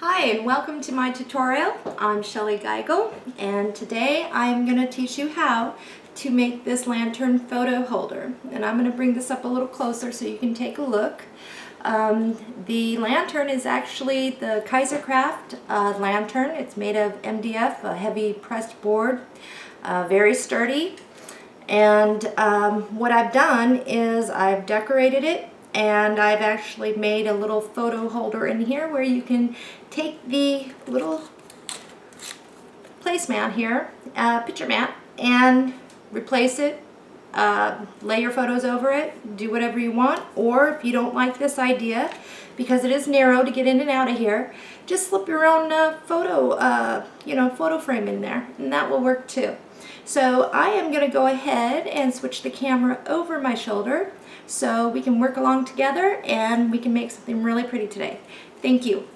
Hi and welcome to my tutorial. I'm Shellie Geigle and today I'm going to teach you how to make this lantern photo holder. And I'm going to bring this up a little closer so you can take a look. The lantern is actually the Kaisercraft lantern. It's made of MDF, a heavy pressed board, very sturdy. And what I've done is I've decorated it, and I've actually made a little photo holder in here where you can take the little placemat here, picture mat, and replace it, lay your photos over it, do whatever you want. Or if you don't like this idea, because it is narrow to get in and out of here, just slip your own photo frame in there, and that will work too. So I am going to go ahead and switch the camera over my shoulder so we can work along together and we can make something really pretty today. Thank you.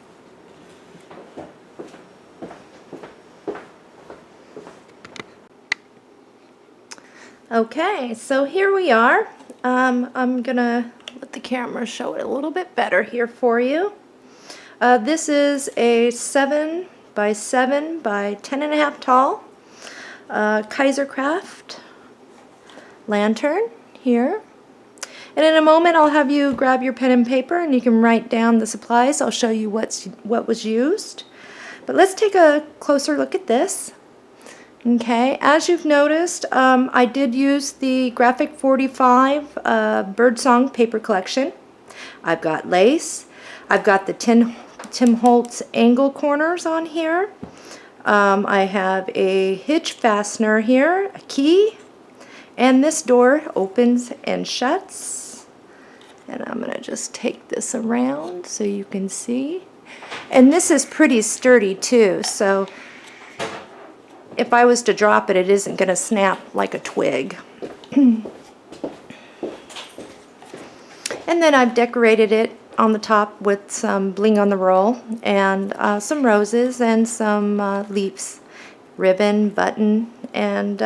Okay, so here we are. I'm going to let the camera show it a little bit better here for you. This is a 7 by 7 by 10.5 tall Kaisercraft lantern here. And in a moment I'll have you grab your pen and paper and you can write down the supplies. I'll show you what was used. But let's take a closer look at this. Okay, as you've noticed, I did use the Graphic 45 Birdsong paper collection. I've got lace. I've got the Tim Holtz angle corners on here. I have a hitch fastener here, a key, and this door opens and shuts. And I'm going to just take this around so you can see. And this is pretty sturdy too, so if I was to drop it, it isn't going to snap like a twig. And then I've decorated it on the top with some bling on the roll and some roses and some leaves, ribbon, button, and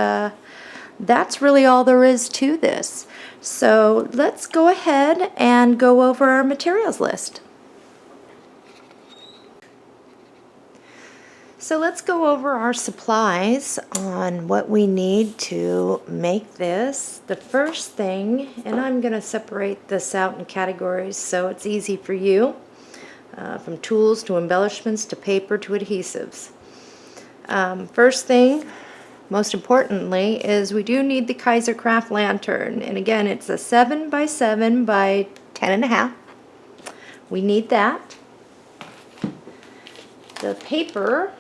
that's really all there is to this. So let's go ahead and go over our materials list. So let's go over our supplies on what we need to make this. The first thing, and I'm going to separate this out in categories so it's easy for you, from tools to embellishments to paper to adhesives. First thing, most importantly, is we do need the Kaisercraft lantern. And again, it's a 7 by 7 by 10.5. We need that. The paper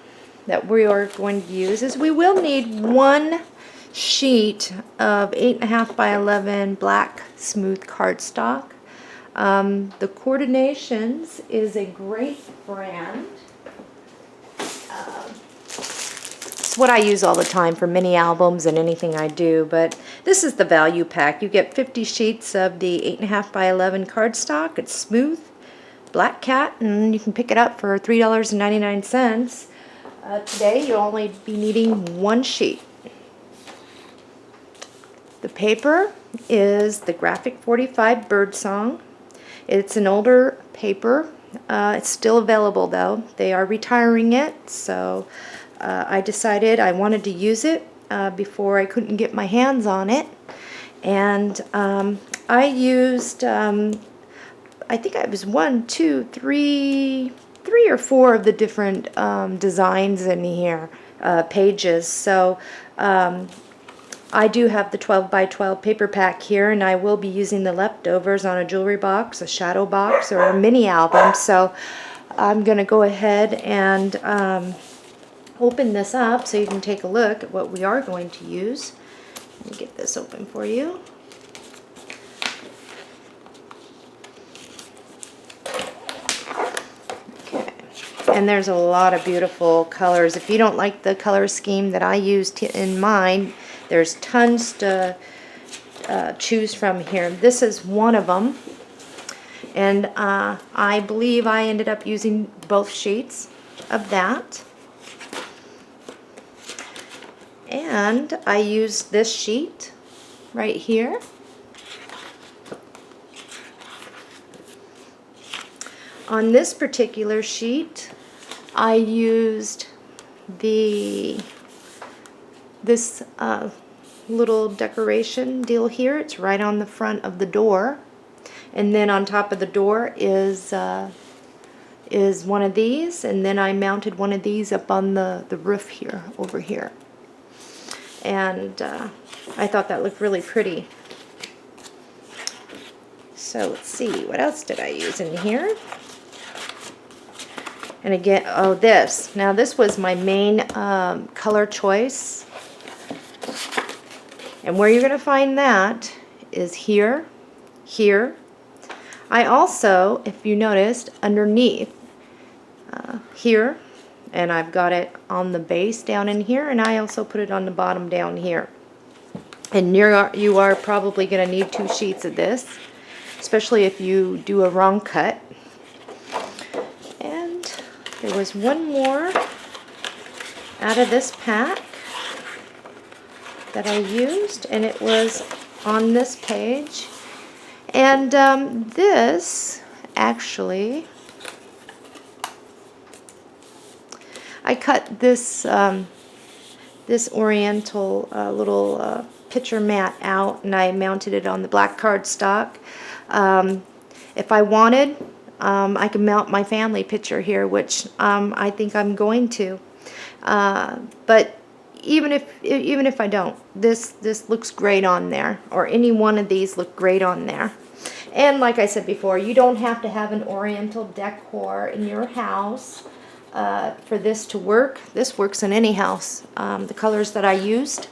that we are going to use is we will need one sheet of 8.5 by 11 black smooth cardstock. The Coordinations is a great brand. It's what I use all the time for mini albums and anything I do, but this is the value pack. You get 50 sheets of the 8.5 by 11 cardstock. It's smooth, black cat, and you can pick it up for $3.99. Today you'll only be needing one sheet. The paper is the Graphic 45 Birdsong. It's an older paper. It's still available though. They are retiring it, so I decided I wanted to use it before I couldn't get my hands on it. And I used, I think I was 3 or 4 of the different designs in here, pages. So I do have the 12 by 12 paper pack here, and I will be using the leftovers on a jewelry box, a shadow box, or a mini album. So I'm going to go ahead and open this up so you can take a look at what we are going to use. Let me get this open for you. And there's a lot of beautiful colors. If you don't like the color scheme that I used in mine, there's tons to choose from here. This is one of them. And I believe I ended up using both sheets of that. And I used this sheet right here. On this particular sheet, I used this little decoration deal here. It's right on the front of the door, and then on top of the door is one of these, and then I mounted one of these up on the roof here, over here, and I thought that looked really pretty. So let's see, what else did I use in here? And again, oh, this. Now this was my main color choice. And where you're going to find that is here, here. I also, if you noticed, underneath here, and I've got it on the base down in here, and I also put it on the bottom down here. And you are probably going to need 2 sheets of this, especially if you do a wrong cut. And there was one more out of this pack that I used, and it was on this page. And this actually, I cut this this oriental little picture mat out, and I mounted it on the black cardstock. If I wanted, I could mount my family picture here, which I think I'm going to. But even if I don't, this looks great on there, or any one of these look great on there. And like I said before, you don't have to have an oriental decor in your house for this to work. This works in any house, the colors that I used.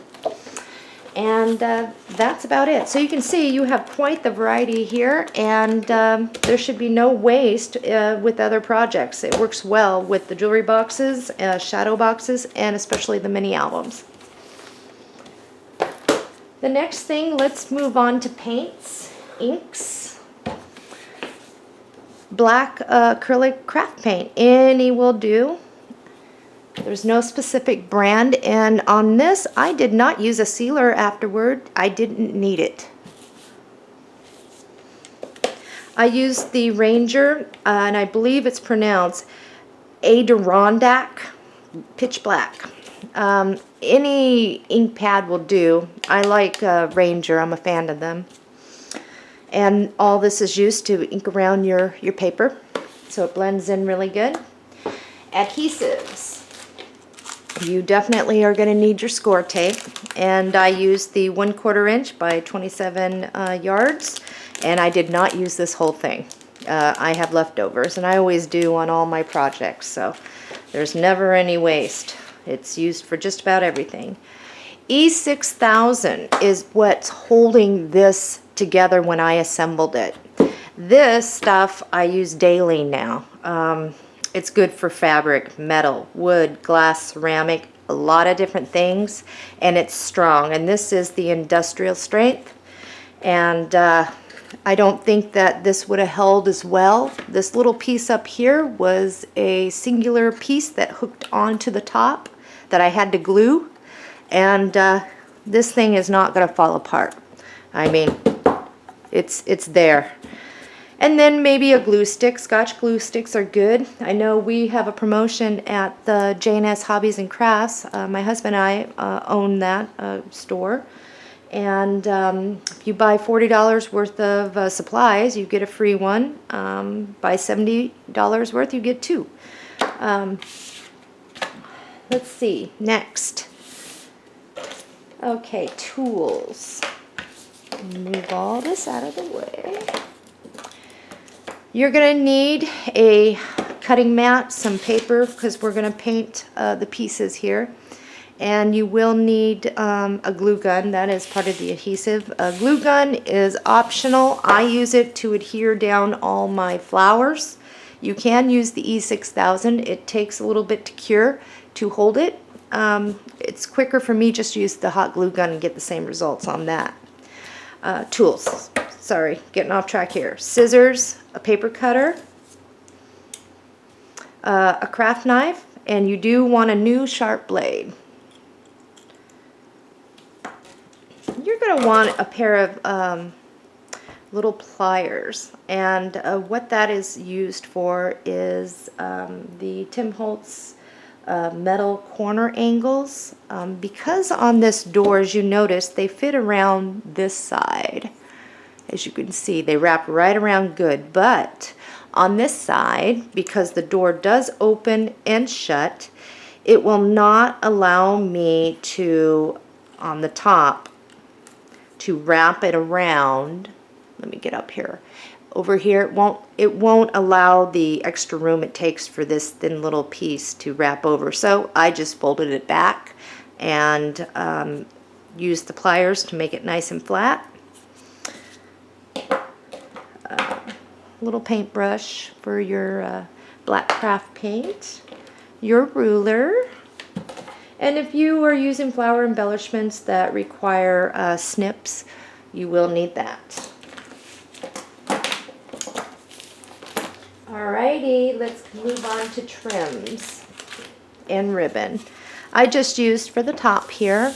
And that's about it. So you can see you have quite the variety here, and there should be no waste with other projects. It works well with the jewelry boxes, shadow boxes, and especially the mini albums. The next thing, let's move on to paints, inks. Black acrylic craft paint, any will do. There's no specific brand, and on this I did not use a sealer afterward. I didn't need it. I used the Ranger, and I believe it's pronounced Adirondack Pitch Black. Any ink pad will do. I like Ranger. I'm a fan of them. And all this is used to ink around your paper, so it blends in really good. Adhesives. You definitely are going to need your score tape, and I used the 1/4 inch by 27 yards, and I did not use this whole thing. I have leftovers, and I always do on all my projects, so there's never any waste. It's used for just about everything. E6000 is what's holding this together when I assembled it. This stuff I use daily now. It's good for fabric, metal, wood, glass, ceramic, a lot of different things, and it's strong. And this is the industrial strength, and I don't think that this would have held as well. This little piece up here was a singular piece that hooked onto the top that I had to glue, and this thing is not going to fall apart. I mean, it's there. And then maybe a glue stick. Scotch glue sticks are good. I know we have a promotion at the J&S Hobbies and Crafts. My husband and I own that store. And if you buy $40 worth of supplies, you get a free one. Buy $70 worth, you get 2. Let's see, next. Okay, tools. Move all this out of the way. You're going to need a cutting mat, some paper, because we're going to paint the pieces here. And you will need a glue gun. That is part of the adhesive. A glue gun is optional. I use it to adhere down all my flowers. You can use the E6000. It takes a little bit to cure to hold it. It's quicker for me just to use the hot glue gun and get the same results on that. Tools. Sorry, getting off track here. Scissors, a paper cutter, a craft knife, and you do want a new sharp blade. You're going to want a pair of little pliers, and what that is used for is the Tim Holtz metal corner angles. Because on this door, as you notice, they fit around this side. As you can see, they wrap right around good, but on this side, because the door does open and shut, it will not allow me to, on the top, to wrap it around. Let me get up here. Over here, it won't allow the extra room it takes for this thin little piece to wrap over. So I just folded it back and used the pliers to make it nice and flat. Little paintbrush for your black craft paint, your ruler, and if you are using flower embellishments that require snips, you will need that. Alrighty, let's move on to trims and ribbon. I just used for the top here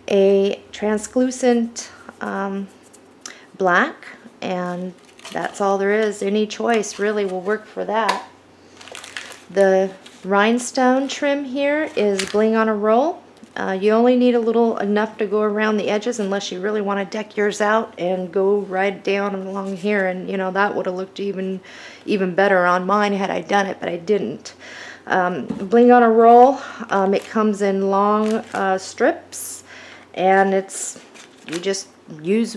a translucent black, and that's all there is. Any choice really will work for that. The rhinestone trim here is Bling on a Roll. You only need a little enough to go around the edges unless you really want to deck yours out and go right down along here, and you know that would have looked even better on mine had I done it, but I didn't. Bling on a Roll, it comes in long strips, and you just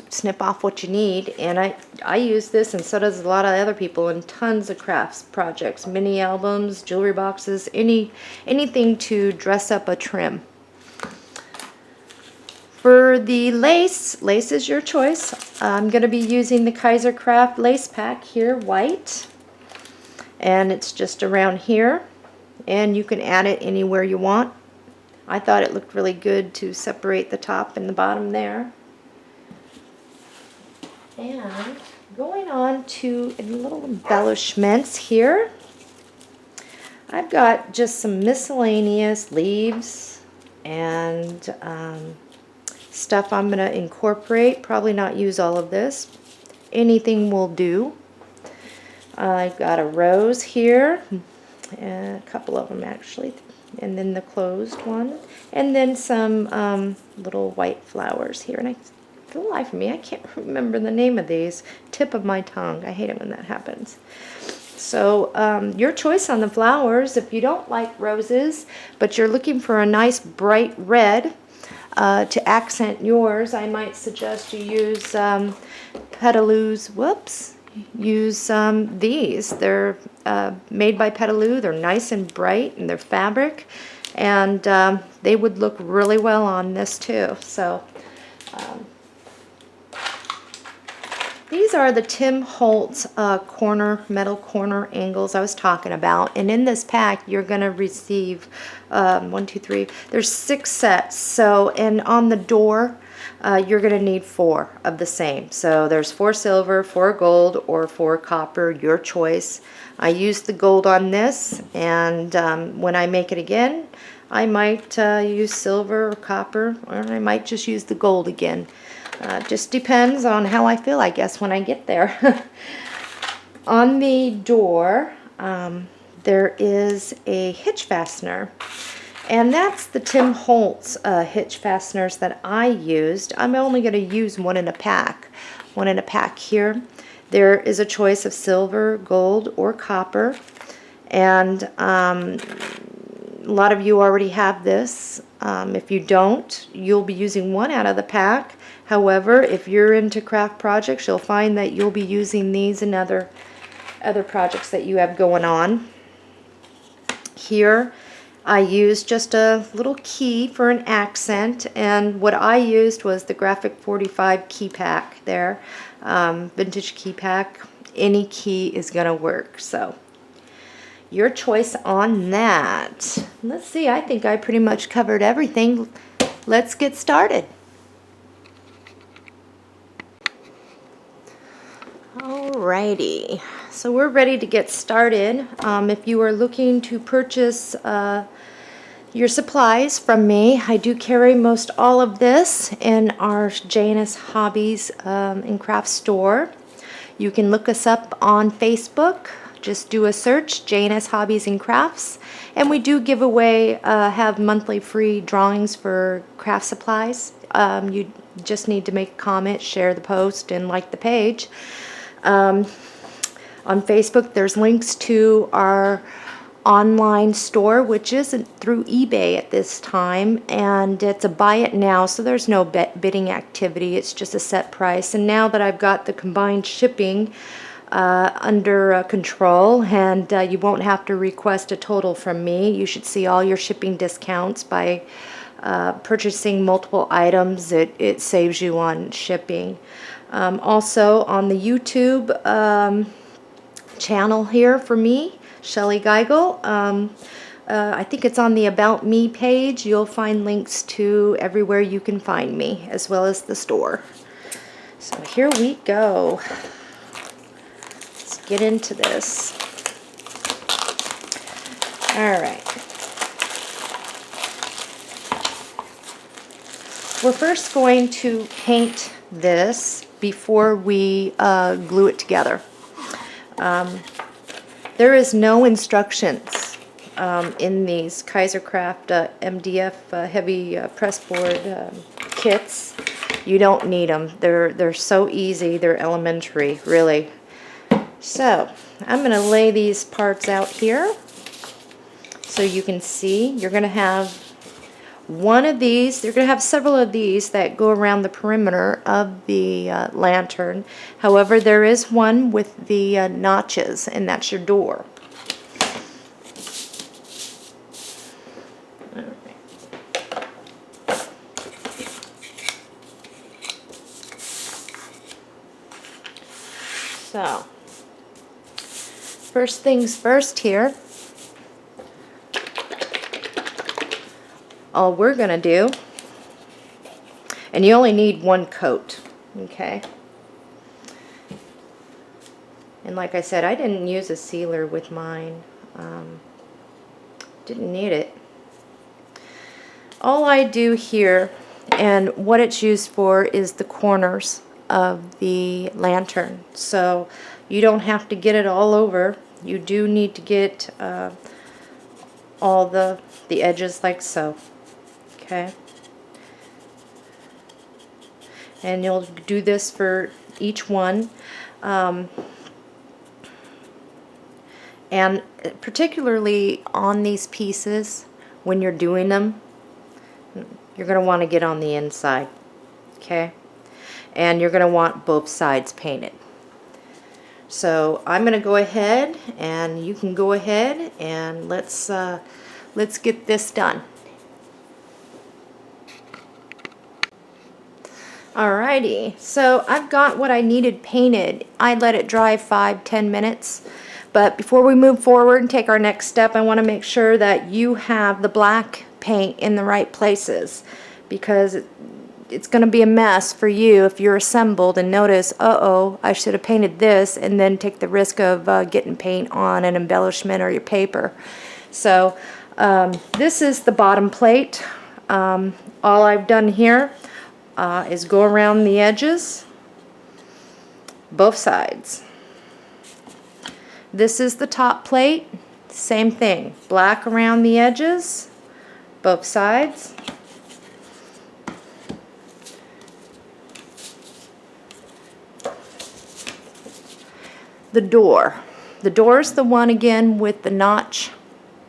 snip off what you need, and I use this, and so does a lot of other people, in tons of crafts projects, mini albums, jewelry boxes, anything to dress up a trim. For the lace is your choice. I'm going to be using the Kaiser Craft lace pack here, white, and it's just around here, and you can add it anywhere you want. I thought it looked really good to separate the top and the bottom there. And going on to little embellishments here, I've got just some miscellaneous leaves and stuff I'm going to incorporate. Probably not use all of this. Anything will do. I've got a rose here, and a couple of them actually, and then the closed one, and then some little white flowers here. And for the life of me, I can't remember the name of these. Tip of my tongue. I hate it when that happens. So your choice on the flowers. If you don't like roses, but you're looking for a nice bright red to accent yours, I might suggest you use Petaloos. Whoops. Use these. They're made by Petaloo. They're nice and bright, and they're fabric, and they would look really well on this too. So these are the Tim Holtz metal corner angles I was talking about, and in this pack you're going to receive 1, 2, 3. There's 6 sets. So, and on the door you're going to need 4 of the same. So there's 4 silver, 4 gold, or 4 copper, your choice. I used the gold on this, and when I make it again, I might use silver or copper, or I might just use the gold again. Just depends on how I feel, I guess, when I get there. On the door, there is a hitch fastener, and that's the Tim Holtz hitch fasteners that I used. I'm only going to use one in a pack. One in a pack here. There is a choice of silver, gold, or copper, and a lot of you already have this. If you don't, you'll be using one out of the pack. However, if you're into craft projects, you'll find that you'll be using these in other projects that you have going on. Here, I used just a little key for an accent, and what I used was the Graphic 45 key pack there. Vintage key pack. Any key is going to work. So, your choice on that. Let's see, I think I pretty much covered everything. Let's get started. Alrighty, so we're ready to get started. If you are looking to purchase your supplies from me. I do carry most all of this in our Janice Hobbies and Crafts store. You can look us up on Facebook. Just do a search, Janice Hobbies and Crafts. And we do give away, have monthly free drawings for craft supplies. You just need to make a comment, share the post, and like the page. On Facebook, there's links to our online store, which isn't through eBay at this time, and it's a buy it now, so there's no bidding activity. It's just a set price. And now that I've got the combined shipping under control, and you won't have to request a total from me, you should see all your shipping discounts by purchasing multiple items. It saves you on shipping. Also on the YouTube channel here for me, Shellie Geigle. I think it's on the About Me page. You'll find links to everywhere you can find me, as well as the store. So here we go. Let's get into this. All right. We're first going to paint this before we glue it together. There is no instructions in these Kaisercraft MDF heavy pressboard kits. You don't need them. They're so easy. They're elementary, really. So I'm going to lay these parts out here so you can see. You're going to have one of these. You're going to have several of these that go around the perimeter of the lantern. However, there is one with the notches, and that's your door. So, first things first here. All we're going to do, and you only need one coat, okay? And like I said, I didn't use a sealer with mine. Didn't need it. All I do here, and what it's used for, is the corners of the lantern. So you don't have to get it all over. You do need to get all the edges like so. Okay, and you'll do this for each one, and particularly on these pieces, when you're doing them, you're going to want to get on the inside, okay, and you're going to want both sides painted. So I'm going to go ahead, and you can go ahead, and let's get this done. Alrighty, so I've got what I needed painted. I let it dry 5-10 minutes, but before we move forward and take our next step, I want to make sure that you have the black paint in the right places, because it's going to be a mess for you if you're assembled and notice, uh-oh, I should have painted this, and then take the risk of getting paint on an embellishment or your paper. So this is the bottom plate. All I've done here is go around the edges, both sides. This is the top plate, same thing, black around the edges, both sides. The door is the one again with the notch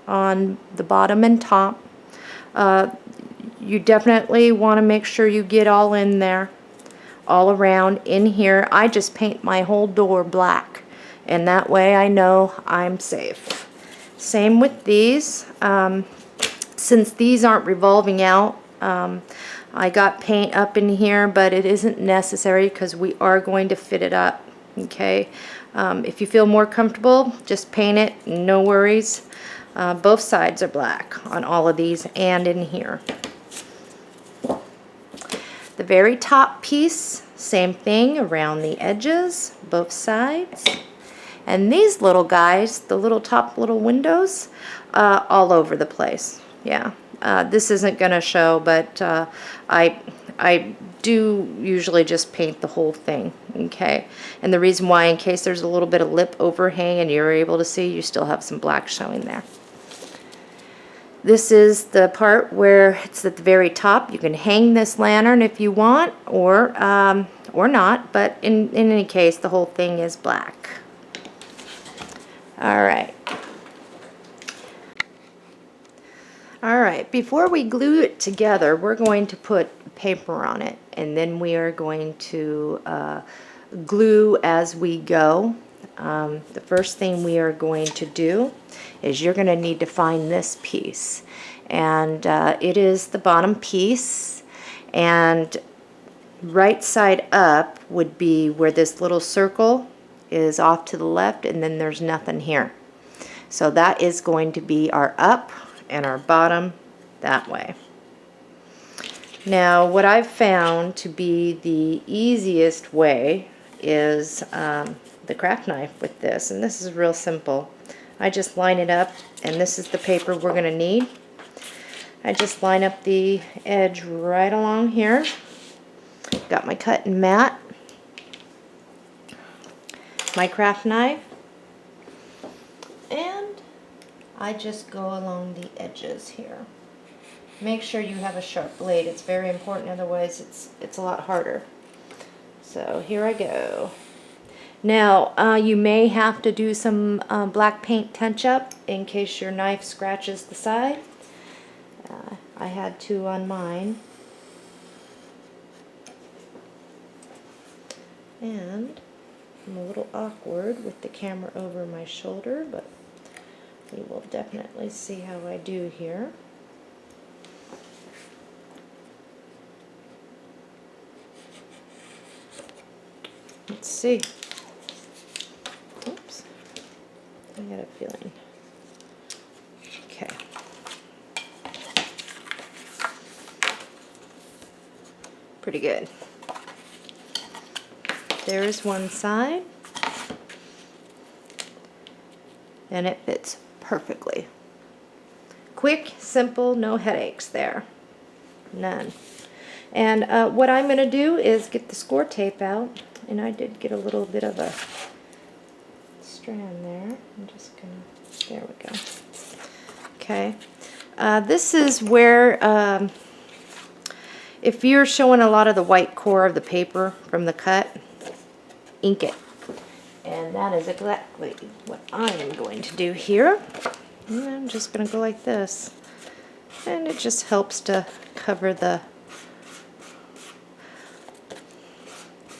on the bottom and top. You definitely want to make sure you get all in there, all around in here. I just paint my whole door black, and that way I know I'm safe. Same with these. Since these aren't revolving out, I got paint up in here, but it isn't necessary because we are going to fit it up. Okay, if you feel more comfortable, just paint it, no worries. Both sides are black on all of these and in here. The very top piece, same thing around the edges, both sides. And these little guys, the little top little windows, all over the place. Yeah, this isn't going to show, but I do usually just paint the whole thing, okay? And the reason why, in case there's a little bit of lip overhang and you're able to see, you still have some black showing there. This is the part where it's at the very top. You can hang this lantern if you want, or not, but in any case, the whole thing is black. All right. All right, before we glue it together, we're going to put paper on it, and then we are going to glue as we go. The first thing we are going to do is you're going to need to find this piece, and it is the bottom piece, and right side up would be where this little circle is off to the left, and then there's nothing here. So that is going to be our up and our bottom that way. Now, what I've found to be the easiest way is the craft knife with this, and this is real simple. I just line it up, and this is the paper we're going to need. I just line up the edge right along here. Got my cut and mat, my craft knife, and I just go along the edges here. Make sure you have a sharp blade. It's very important, otherwise it's a lot harder. So here I go. Now you may have to do some black paint touch-up in case your knife scratches the side. I had to on mine. And I'm a little awkward with the camera over my shoulder, but you will definitely see how I do here. Let's see. Oops. I got a feeling. Okay. Pretty good. There's one side. And it fits perfectly. Quick, simple, no headaches there. None. And what I'm going to do is get the score tape out. And I did get a little bit of a strand there. I'm just going to, there we go. Okay. This is where, if you're showing a lot of the white core of the paper from the cut, ink it. And that is exactly what I am going to do here. And I'm just going to go like this. And it just helps to cover the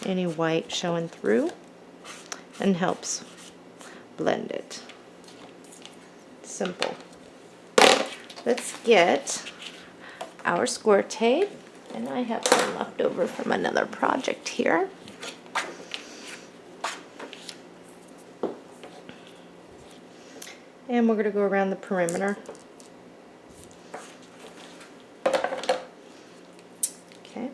any white showing through and helps blend it. Simple. Let's get our score tape, and I have some left over from another project here. And we're going to go around the perimeter. Okay.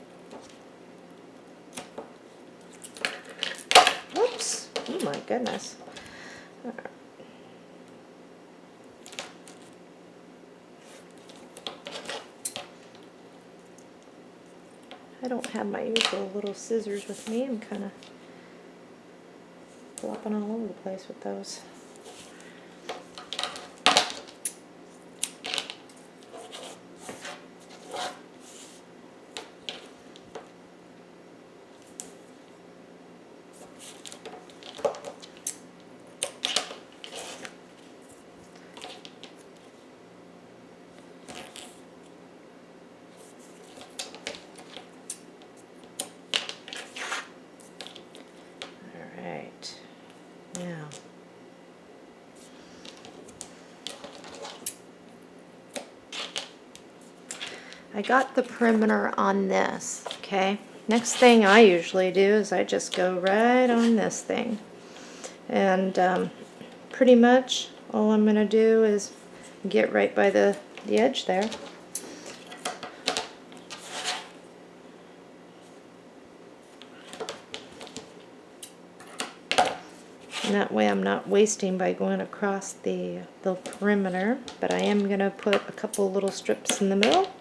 Whoops. Oh my goodness. All right. I don't have my usual little scissors with me. I'm kind of flopping all over the place with those. Now, I got the perimeter on this, okay? Next thing I usually do is I just go right on this thing. And pretty much all I'm going to do is get right by the edge there. And that way I'm not wasting by going across the perimeter, but I am going to put a couple little strips in the middle.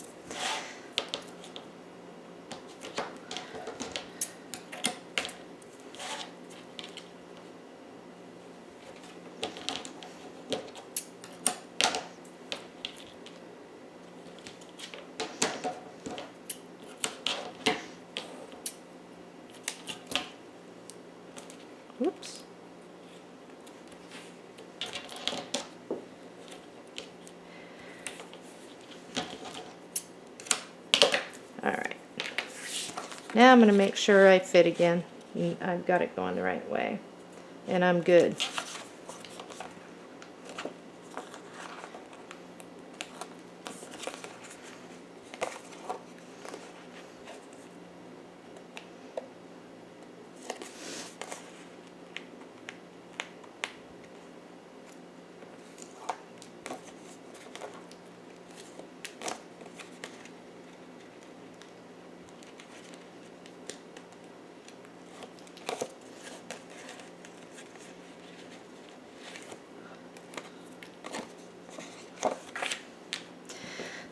Oops. Alright. Now I'm going to make sure I fit again. I've got it going the right way. And I'm good.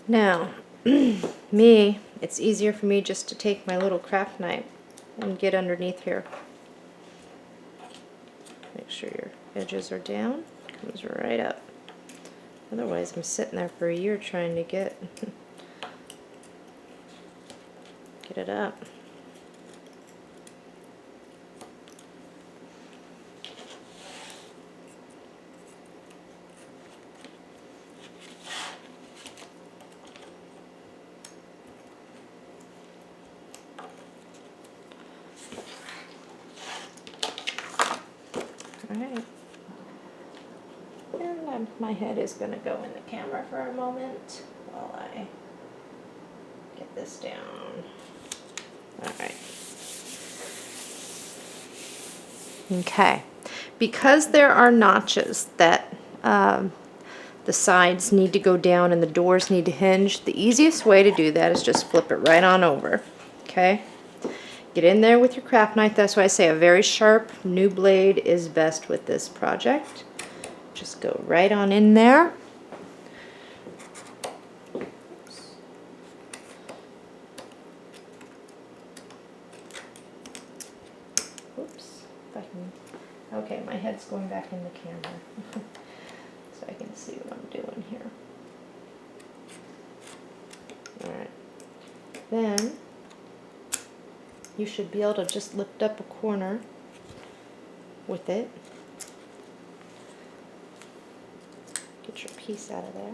Now, it's easier for me just to take my little craft knife and get underneath here. Make sure your edges are down. Comes right up. Otherwise, I'm sitting there for a year trying to get it up. Alright, and my head is going to go in the camera for a moment while I get this down. Alright. Okay, because there are notches that the sides need to go down and the doors need to hinge, the easiest way to do that is just flip it right on over. Okay? Get in there with your craft knife. That's why I say a very sharp new blade is best with this project. Just go right on in there. Oops. Oops. If I can. Okay, my head's going back in the camera. So I can see what I'm doing here. Alright. Then you should be able to just lift up a corner with it. Get your piece out of there.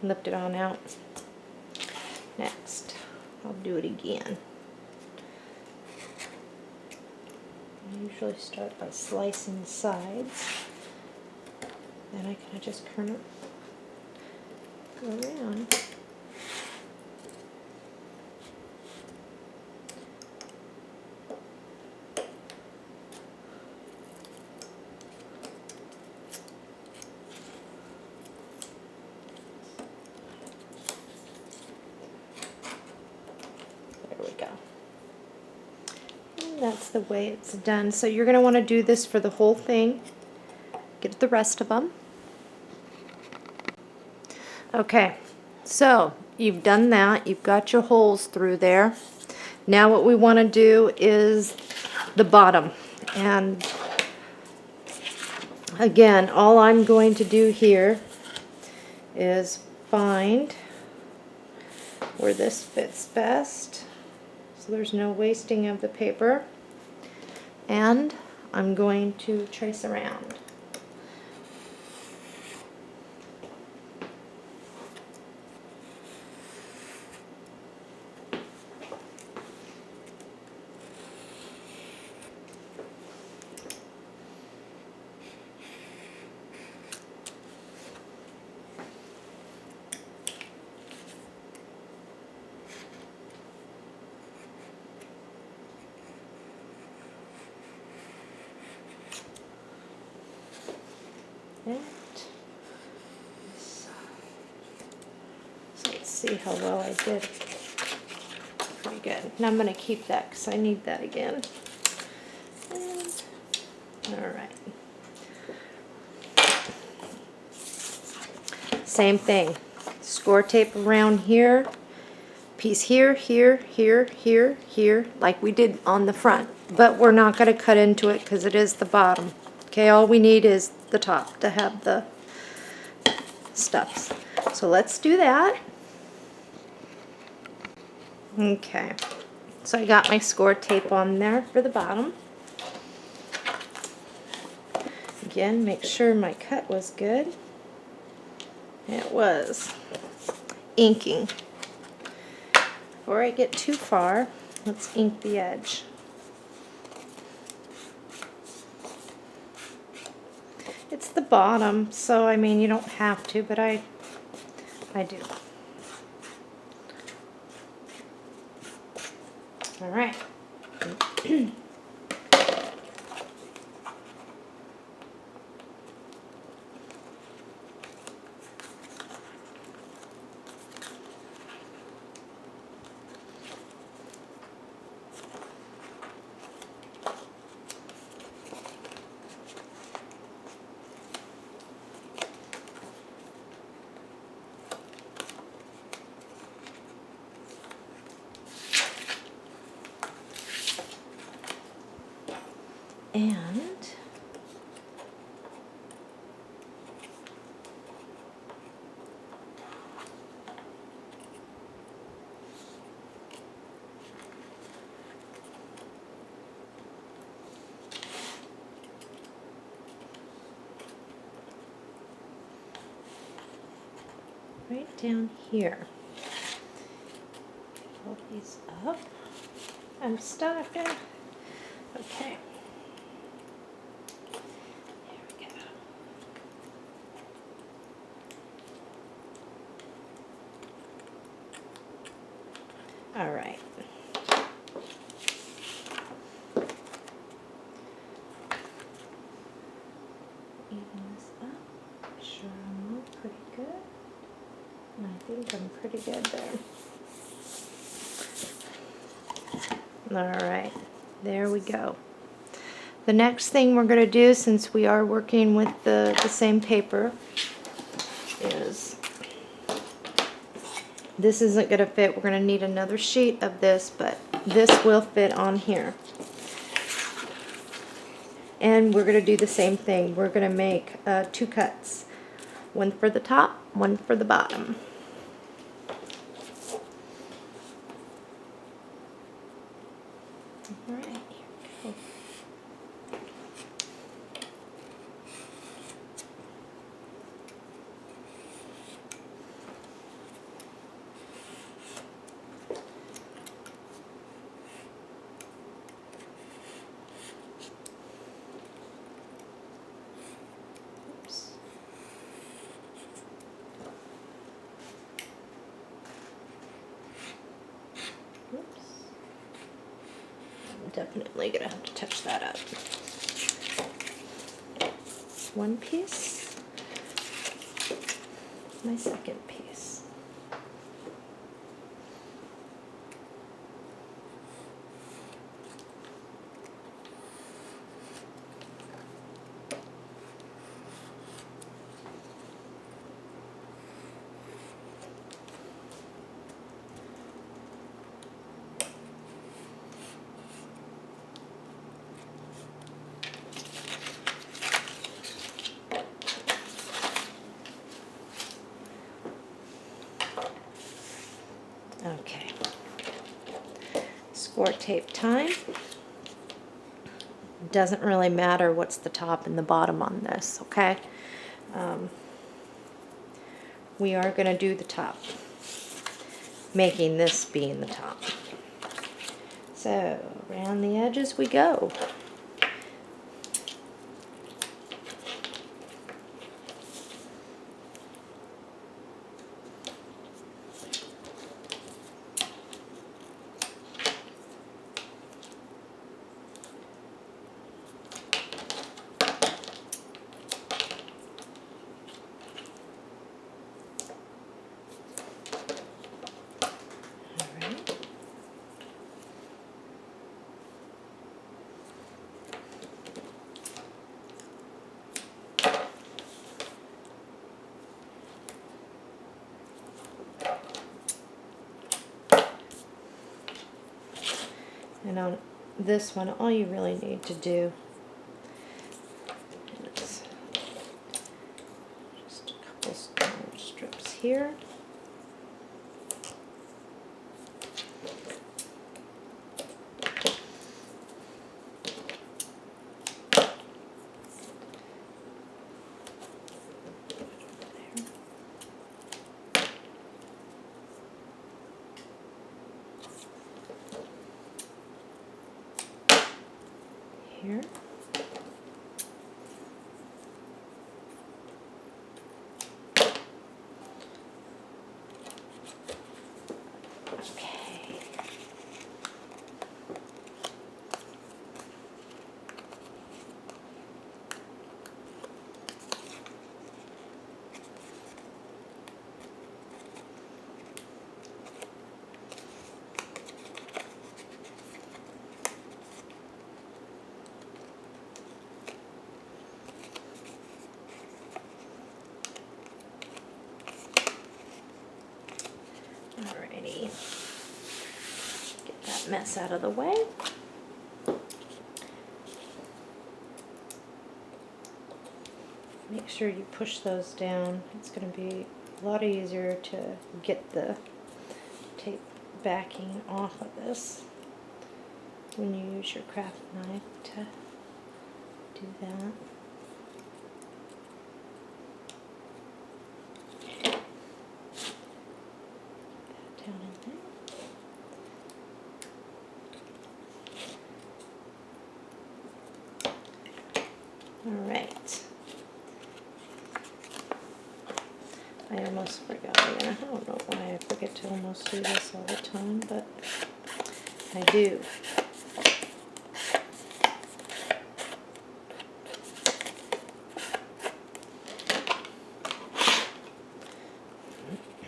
Lift it on out. Next, I'll do it again. I usually start by slicing the sides. Then I kind of just turn it around. That's the way it's done. So you're going to want to do this for the whole thing. Get the rest of them. Okay, so you've done that. You've got your holes through there. Now what we want to do is the bottom. And again, all I'm going to do here is find where this fits best. So there's no wasting of the paper. And I'm going to trace around. So let's see how well I did. Pretty good. Now I'm going to keep that because I need that again. same thing. Score tape around here, piece here, here, here, here, here, like we did on the front. But we're not going to cut into it because it is the bottom. Okay, all we need is the top to have the stuffs. So let's do that. Okay, so I got my score tape on there for the bottom. Again, make sure my cut was good. It was. Inking. Before I get too far, let's ink the edge. It's the bottom, so I mean you don't have to, but I do. All right. And right down here. Pull these up. I'm stuck. Okay. All right. Even this up. Sure, I'm all pretty good. And I think I'm pretty good there. All right. There we go. The next thing we're going to do, since we are working with the same paper, is this isn't going to fit. We're going to need another sheet of this, but this will fit on here. And we're going to do the same thing. We're going to make 2 cuts. One for the top, one for the bottom. All right, here we go. Definitely gonna have to touch that up. One piece, my second piece. Okay, score tape time. Doesn't really matter what's the top and the bottom on this, okay? We are going to do the top, making this being the top. So, around the edges we go. And on this one, all you really need to do is just a couple small strips here. Here. Okay. Alrighty, get that mess out of the way. Make sure you push those down. It's going to be a lot easier to get the tape backing off of this when you use your craft knife to do that. Down in there. All right. I almost forgot again. I don't know why I forget to almost do this all the time, but I do.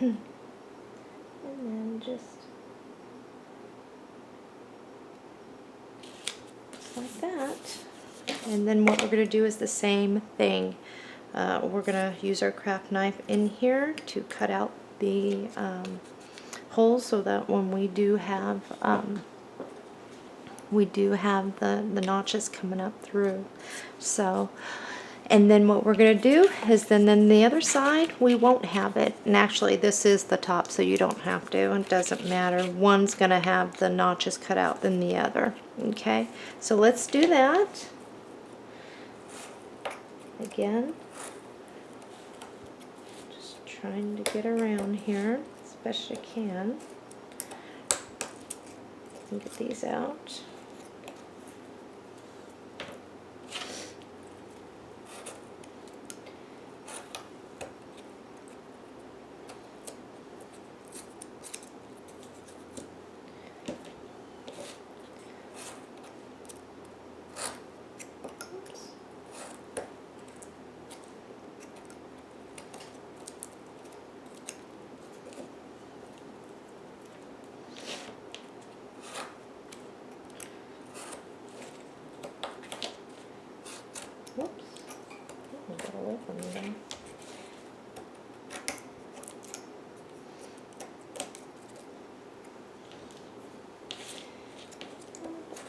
And then just like that. And then what we're going to do is the same thing. We're going to use our craft knife in here to cut out the holes so that when we do have the notches coming up through. So, and then what we're going to do is then the other side we won't have it. And actually this is the top, so you don't have to. It doesn't matter. One's going to have the notches cut out than the other. Okay, so let's do that again. Just trying to get around here as best I can and get these out. Whoops. I got away from me there.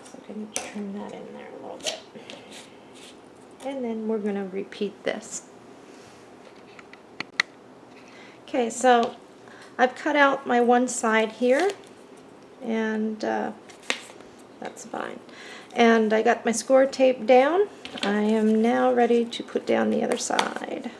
So I can trim that in there a little bit. And then we're going to repeat this. Okay, so I've cut out my one side here, and that's fine. And I got my score tape down. I am now ready to put down the other side.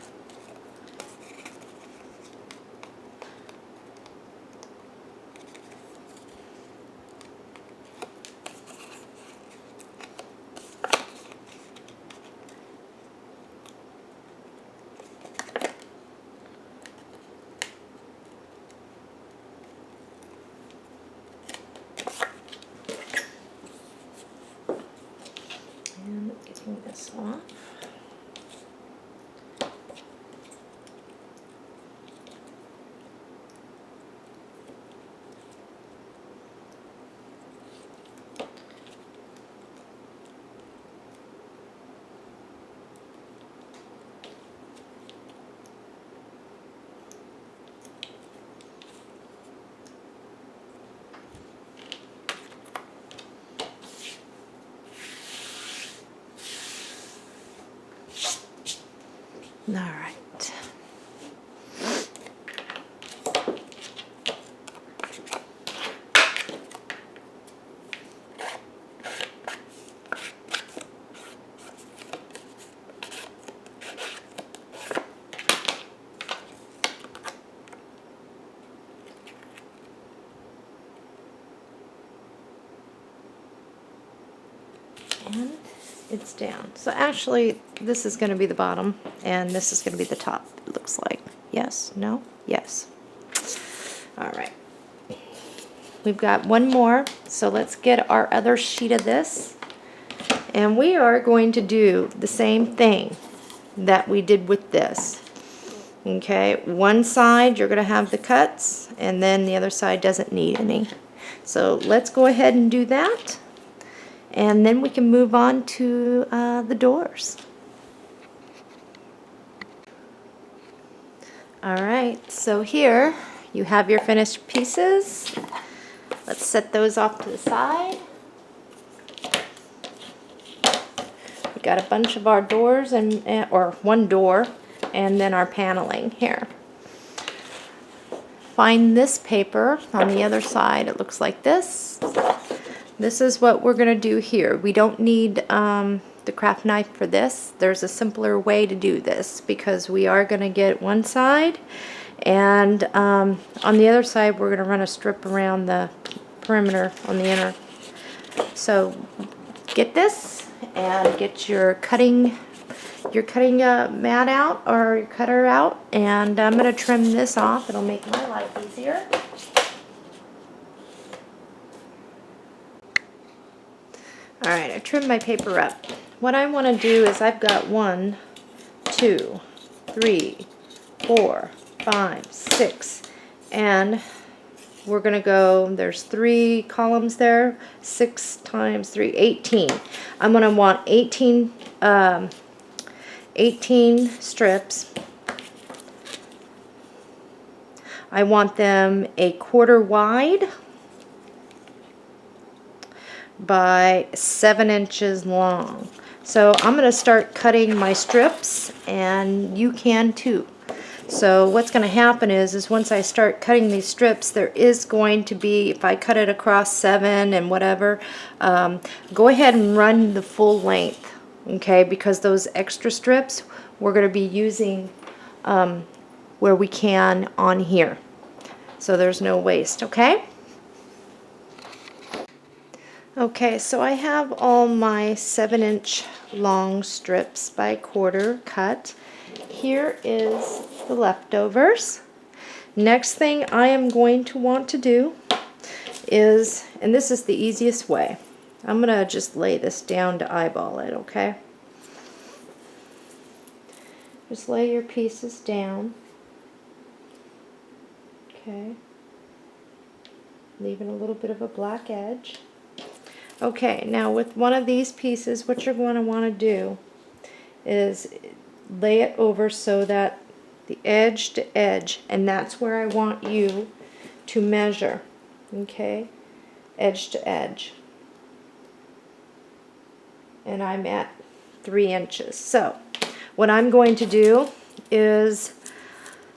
And getting this off. All right. And it's down. So actually, this is going to be the bottom, and this is going to be the top, it looks like. Yes? No? Yes. All right. We've got one more, so let's get our other sheet of this. And we are going to do the same thing that we did with this. Okay, one side you're going to have the cuts, and then the other side doesn't need any. So let's go ahead and do that. And then we can move on to the doors. Alright, so here you have your finished pieces. Let's set those off to the side. We got a bunch of our doors, or one door, and then our paneling here. Find this paper on the other side. It looks like this. This is what we're going to do here. We don't need the craft knife for this. There's a simpler way to do this because we are going to get one side, and on the other side we're going to run a strip around the perimeter on the inner. So get this and get your cutting mat out, or your cutter out, and I'm going to trim this off. It'll make my life easier. Alright, I trimmed my paper up. What I want to do is I've got 1, 2, 3, 4, 5, 6, and we're going to go, there's 3 columns there, 6 times 3, 18. I'm going to want 18 strips. I want them 1/4 wide by 7 inches long. So I'm going to start cutting my strips, and you can too. So what's going to happen is once I start cutting these strips, there is going to be, if I cut it across 7 and whatever, go ahead and run the full length, okay, because those extra strips we're going to be using where we can on here. So there's no waste, okay? Okay, so I have all my 7-inch long strips by 1/4 cut. Here is the leftovers. Next thing I am going to want to do is, and this is the easiest way, I'm going to just lay this down to eyeball it, okay? Just lay your pieces down. Okay. Leaving a little bit of a black edge. Okay, now with one of these pieces, what you're going to want to do is lay it over so that the edge to edge, and that's where I want you to measure, okay, edge to edge. And I'm at 3 inches. So what I'm going to do is,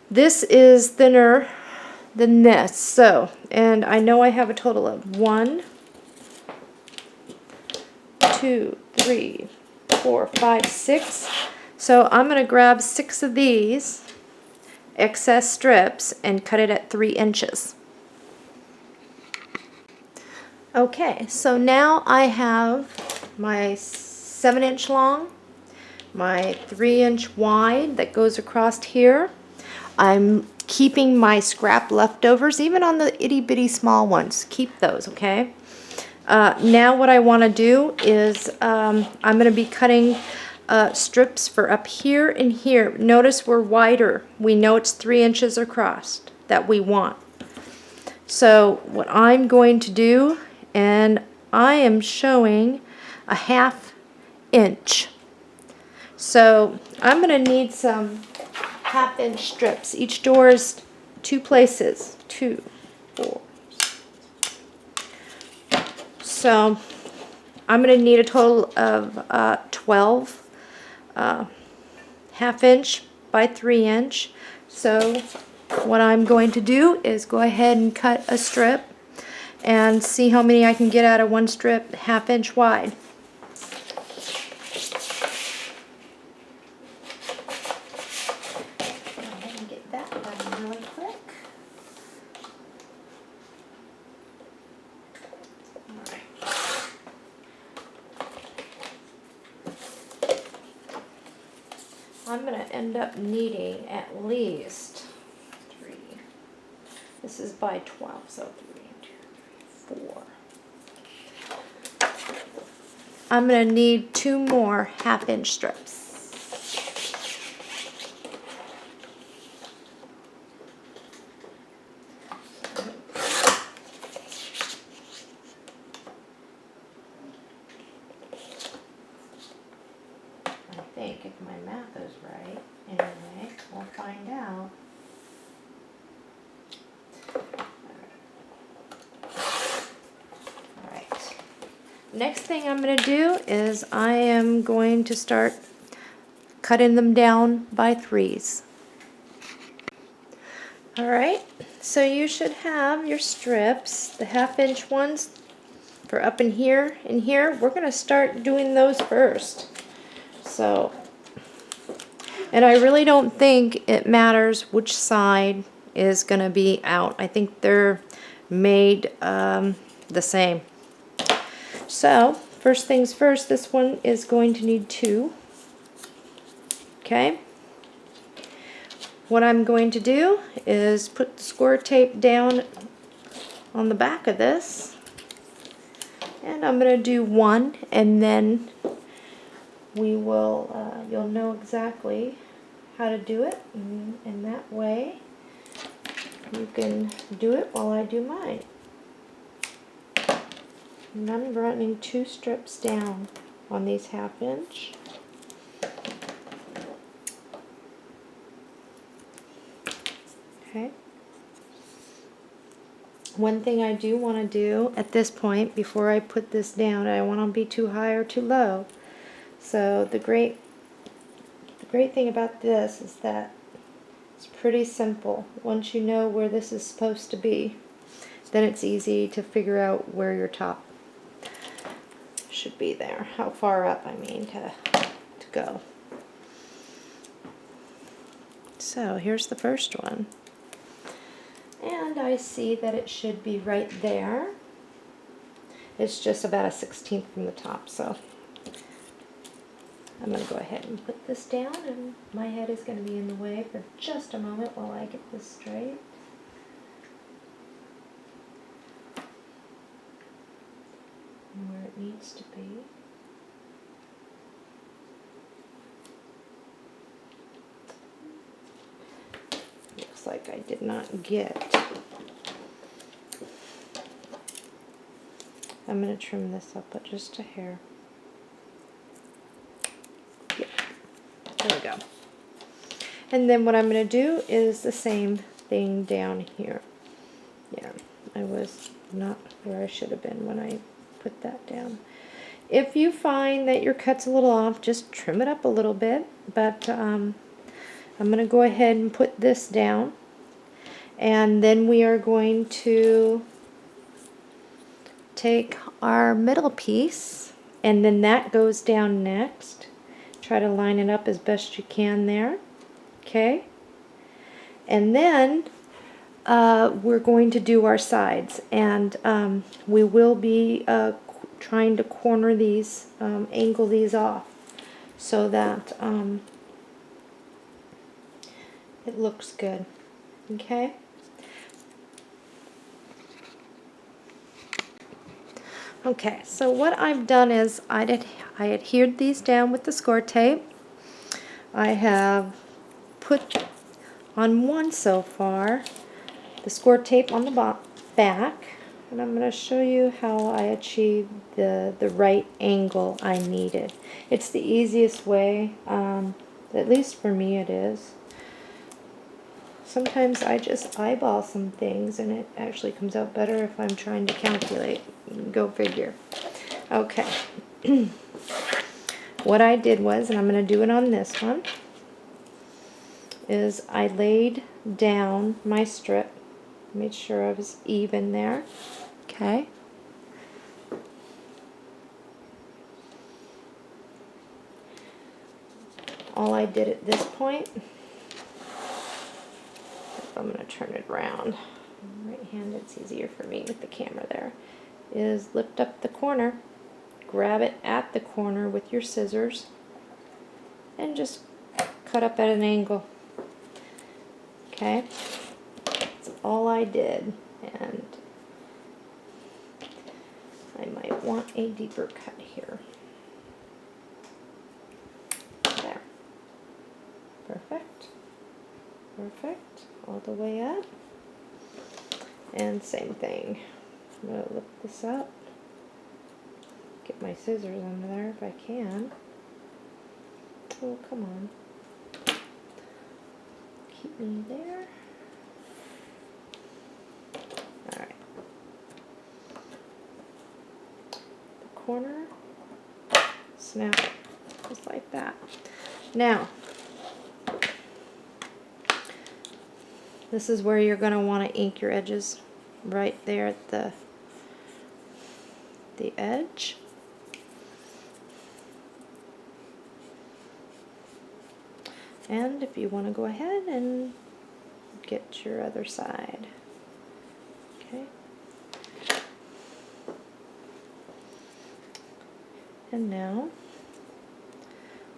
this is thinner than this, so, and I know I have a total of 1, 2, 3, 4, 5, 6. So I'm going to grab 6 of these excess strips and cut it at 3 inches. Okay, so now I have my 7-inch long, my 3-inch wide that goes across here. I'm keeping my scrap leftovers, even on the itty bitty small ones. Keep those, okay? Now what I want to do is I'm going to be cutting strips for up here and here. Notice we're wider. We know it's 3 inches across that we want. So what I'm going to do, and I am showing a 1/2 inch. So I'm going to need some 1/2 inch strips. Each door is 2 places. 2, 4. So I'm going to need a total of 12 1/2 inch by 3 inch. So what I'm going to do is go ahead and cut a strip and see how many I can get out of one strip 1/2 inch wide. Go ahead and get that done really quick. I'm going to end up needing at least 3. This is by 12, so 3, 2, 3, 4. I'm going to need 2 more 1/2 inch strips. I think if my math is right, anyway, we'll find out. Alright. Next thing I'm going to do is I am going to start cutting them down by 3s. Alright, so you should have your strips, the 1/2 inch ones for up in here and here. We're going to start doing those first. So, and I really don't think it matters which side is going to be out. I think they're made the same. So, first things first, this one is going to need 2. Okay. What I'm going to do is put the score tape down on the back of this. And I'm going to do 1, and then we will, you'll know exactly how to do it, and that way you can do it while I do mine. And I'm running 2 strips down on these 1/2 inch. Okay. One thing I do want to do at this point, before I put this down, I don't want to be too high or too low. So the great thing about this is that it's pretty simple. Once you know where this is supposed to be, then it's easy to figure out where your top should be there. How far up, I mean, to go. So here's the first one. And I see that it should be right there. It's just about a 1/16 from the top, so I'm going to go ahead and put this down, and my head is going to be in the way for just a moment while I get this straight. And where it needs to be. Looks like I did not get. I'm going to trim this up but just a hair. Yeah, there we go. And then what I'm going to do is the same thing down here. Yeah, I was not where I should have been when I put that down. If you find that your cut's a little off, just trim it up a little bit, but I'm going to go ahead and put this down, and then we are going to take our middle piece, and then that goes down next. Try to line it up as best you can there. Okay, and then we're going to do our sides, and we will be trying to corner these, angle these off so that it looks good. Okay. Okay, so what I've done is I adhered these down with the score tape. I have put on one so far the score tape on the back, and I'm going to show you how I achieved the right angle I needed. It's the easiest way, at least for me it is. Sometimes I just eyeball some things and it actually comes out better if I'm trying to calculate. Go figure. Okay. What I did was, and I'm going to do it on this one, is I laid down my strip, made sure I was even there, okay? All I did at this point, I'm going to turn it around, right-handed, it's easier for me with the camera there, is lift up the corner, grab it at the corner with your scissors, and just cut up at an angle. Okay, that's all I did, and I might want a deeper cut here. There. Perfect. Perfect. All the way up. And same thing. I'm going to lift this up. Get my scissors under there if I can. Oh, come on. Keep me there. Alright. The corner. Snap. Just like that. Now, this is where you're going to want to ink your edges. Right there at the edge. And if you want to go ahead and get your other side. Okay. And now,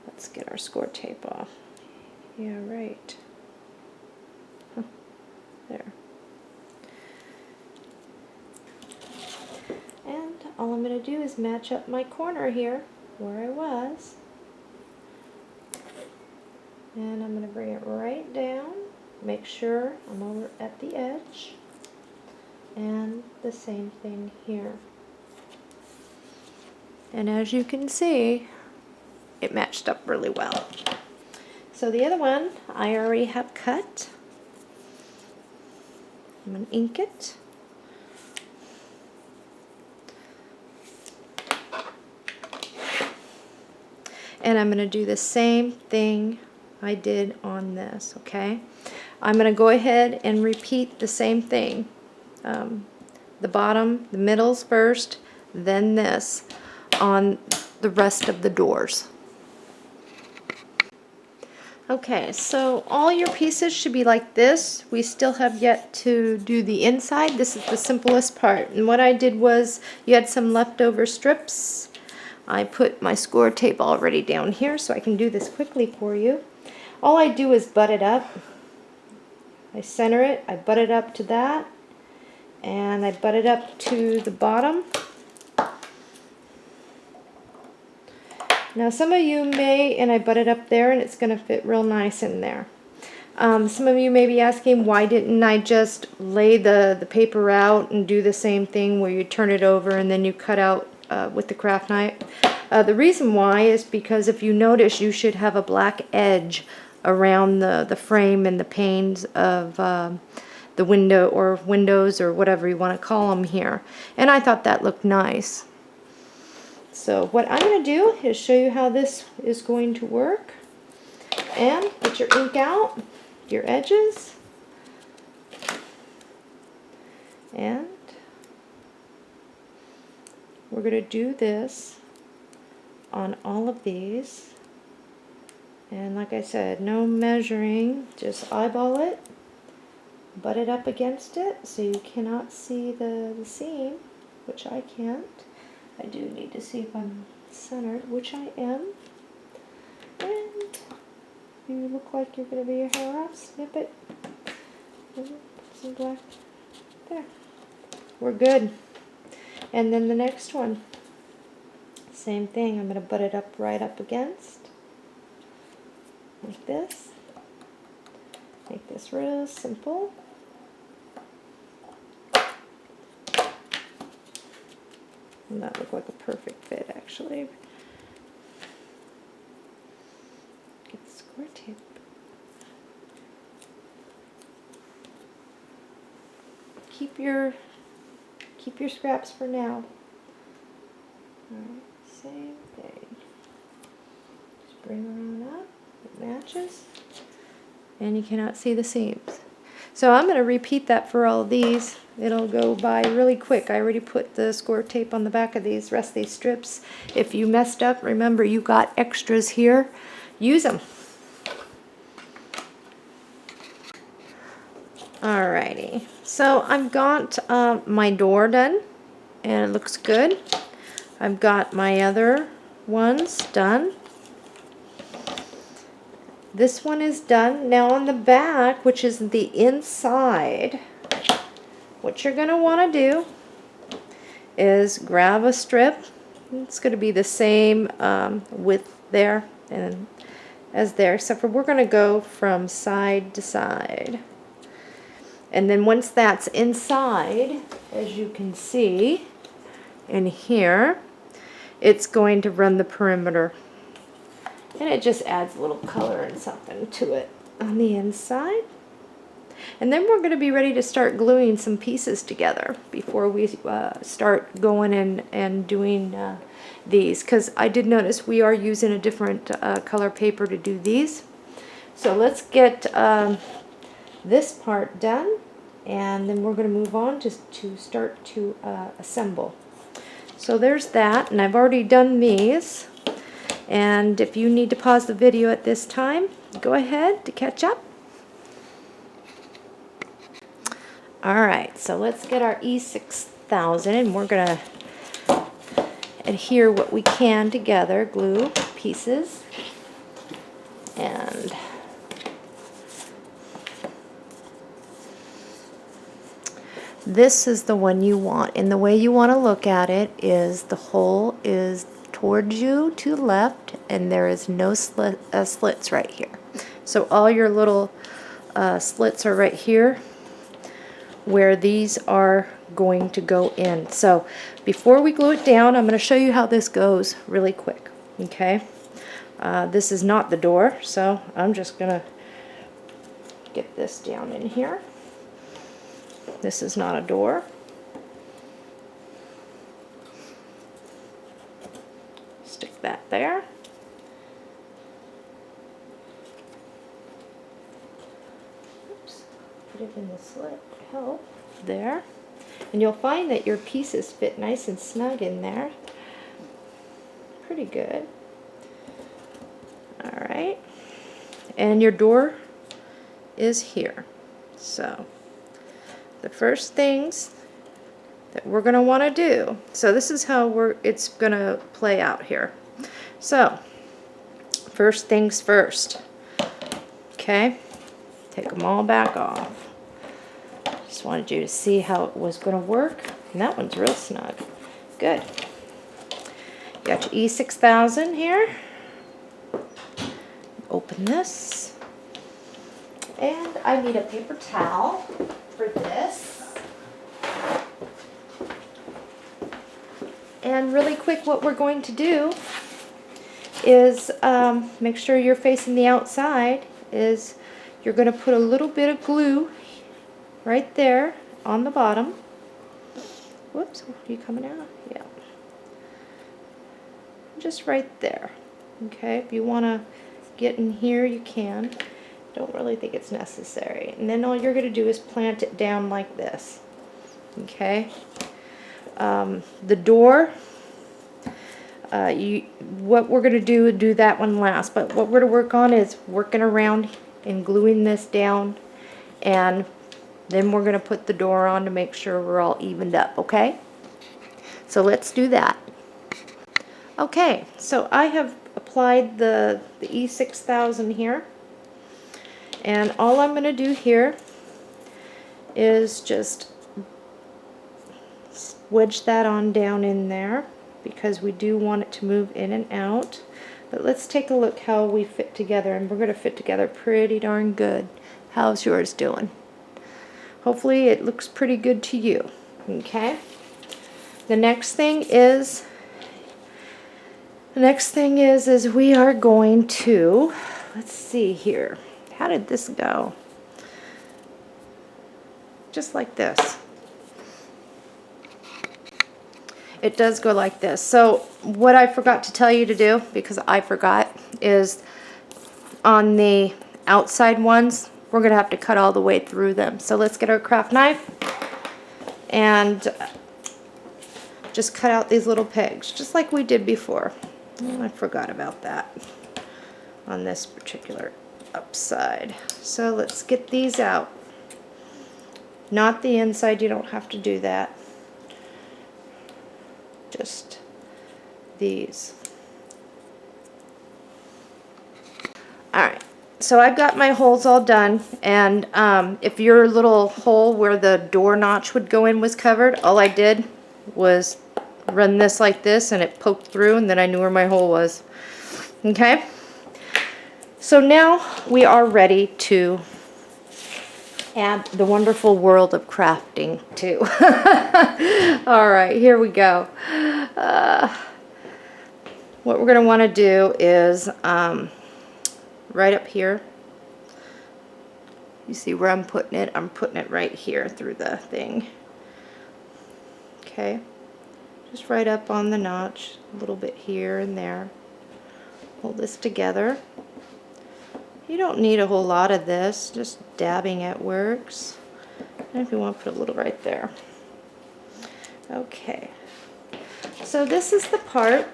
let's get our score tape off. Yeah, right. Huh. There. And all I'm going to do is match up my corner here, where I was. And I'm going to bring it right down, make sure I'm over at the edge, and the same thing here. And as you can see, it matched up really well. So the other one I already have cut. I'm going to ink it. And I'm going to do the same thing I did on this, okay? I'm going to go ahead and repeat the same thing. The bottom, the middles first, then this on the rest of the doors. Okay, so all your pieces should be like this. We still have yet to do the inside. This is the simplest part. And what I did was, you had some leftover strips. I put my score tape already down here so I can do this quickly for you. All I do is butt it up. I center it, I butt it up to that, and I butt it up to the bottom. Now some of you may, and I butt it up there and it's going to fit real nice in there. Some of you may be asking, why didn't I just lay the paper out and do the same thing where you turn it over and then you cut out with the craft knife? The reason why is because if you notice, you should have a black edge around the frame and the panes of the window or windows or whatever you want to call them here. And I thought that looked nice. So what I'm going to do is show you how this is going to work. And get your ink out, your edges, and we're going to do this on all of these. And like I said, no measuring, just eyeball it, butt it up against it so you cannot see the seam, which I can't. I do need to see if I'm centered, which I am. And you look like you're going to be a hair off, snip it, and put some black there. We're good. And then the next one, same thing, I'm going to butt it up right up against. Like this. Make this real simple. And that looked like a perfect fit, actually. Get the score tape. Keep your scraps for now. Alright, same thing. Just bring around up. It matches. and you cannot see the seams. So I'm going to repeat that for all of these. It'll go by really quick. I already put the score tape on the back of these, rest of these strips. If you messed up, remember you got extras here. Use them. Alrighty, so I've got my door done, and it looks good. I've got my other ones done. This one is done. Now on the back, which is the inside, what you're going to want to do is grab a strip. It's going to be the same width there and as there, except for we're going to go from side to side. And then once that's inside, as you can see in here, it's going to run the perimeter. And it just adds a little color and something to it on the inside. And then we're going to be ready to start gluing some pieces together before we start going in and doing these. Because I did notice we are using a different color paper to do these. So let's get this part done, and then we're going to move on to start to assemble. So there's that, and I've already done these. And if you need to pause the video at this time, go ahead to catch up. Alright, so let's get our E6000, and we're going to adhere what we can together, glue pieces. And this is the one you want, and the way you want to look at it is the hole is towards you to the left, and there is no slits right here. So all your little slits are right here where these are going to go in. So before we glue it down, I'm going to show you how this goes really quick. Okay, this is not the door, so I'm just going to get this down in here. This is not a door. Stick that there. Oops. Put it in the slit to help. There. And you'll find that your pieces fit nice and snug in there. Pretty good. Alright. And your door is here. So the first things that we're going to want to do, so this is how it's going to play out here. So first things first, okay, take them all back off. Just wanted you to see how it was going to work, and that one's real snug. Good. You got your E6000 here. Open this, and I need a paper towel for this. And really quick, what we're going to do is make sure you're facing the outside. Is you're going to put a little bit of glue right there on the bottom. Whoops, are you coming out? Yeah. Just right there. Okay, if you want to get in here, you can. Don't really think it's necessary. And then all you're going to do is plant it down like this. Okay. The door, what we're going to do that one last, but what we're going to work on is working around and gluing this down, and then we're going to put the door on to make sure we're all evened up, okay? So let's do that. Okay, so I have applied the E6000 here, and all I'm going to do here is just wedge that on down in there, because we do want it to move in and out. But let's take a look how we fit together, and we're going to fit together pretty darn good. How's yours doing? Hopefully it looks pretty good to you. Okay, the next thing is we are going to, let's see here, how did this go? Just like this. It does go like this. So what I forgot to tell you to do, because I forgot, is on the outside ones, we're gonna have to cut all the way through them. So let's get our craft knife and just cut out these little pegs, just like we did before. Oh, I forgot about that on this particular upside. So let's get these out. Not the inside, you don't have to do that. Just these. Alright, so I've got my holes all done, and if your little hole where the door notch would go in was covered, all I did was run this like this and it poked through, and then I knew where my hole was. Okay? So now we are ready to add the wonderful world of crafting too. Alright, here we go. What we're going to want to do is right up here. You see where I'm putting it? I'm putting it right here through the thing. Okay. Just right up on the notch, a little bit here and there. Hold this together. You don't need a whole lot of this, just dabbing it works. And if you want to put a little right there. Okay. So this is the part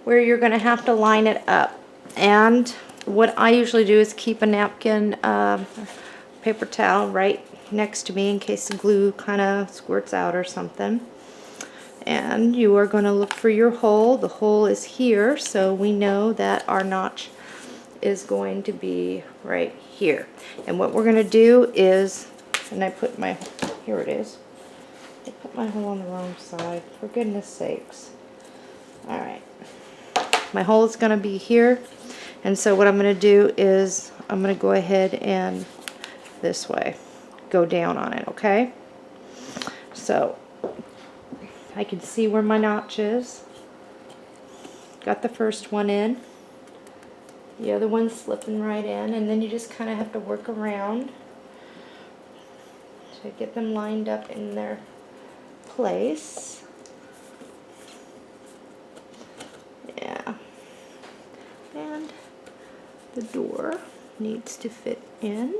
where you're going to have to line it up. And what I usually do is keep a napkin, paper towel right next to me in case the glue kind of squirts out or something. And you are going to look for your hole. The hole is here, so we know that our notch is going to be right here. And what we're going to do is, and I put my, here it is. I put my hole on the wrong side, for goodness sakes. Alright. My hole is going to be here. And so what I'm going to do is, I'm going to go ahead and this way, go down on it, okay? So, I can see where my notch is. Got the first one in. The other one's slipping right in, and then you just kind of have to work around to get them lined up in their place. Yeah. And the door needs to fit in.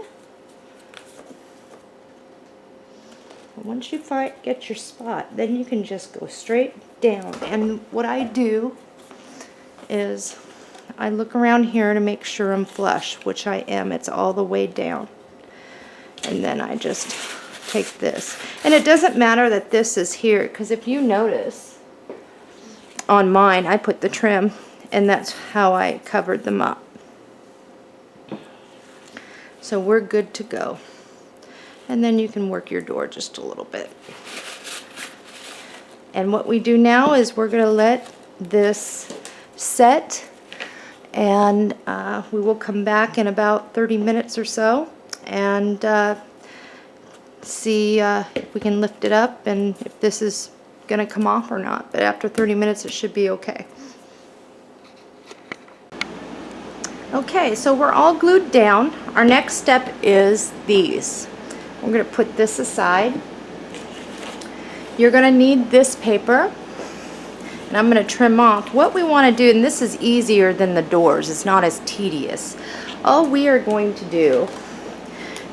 Once you get your spot, then you can just go straight down. And what I do is I look around here to make sure I'm flush, which I am. It's all the way down. And then I just take this. And it doesn't matter that this is here, because if you notice, on mine I put the trim, and that's how I covered them up. So we're good to go. And then you can work your door just a little bit. And what we do now is we're going to let this set, and we will come back in about 30 minutes or so and see if we can lift it up and if this is going to come off or not. But after 30 minutes it should be okay. Okay, so we're all glued down. Our next step is these. We're going to put this aside. You're going to need this paper, and I'm going to trim off. What we want to do, and this is easier than the doors, it's not as tedious. All we are going to do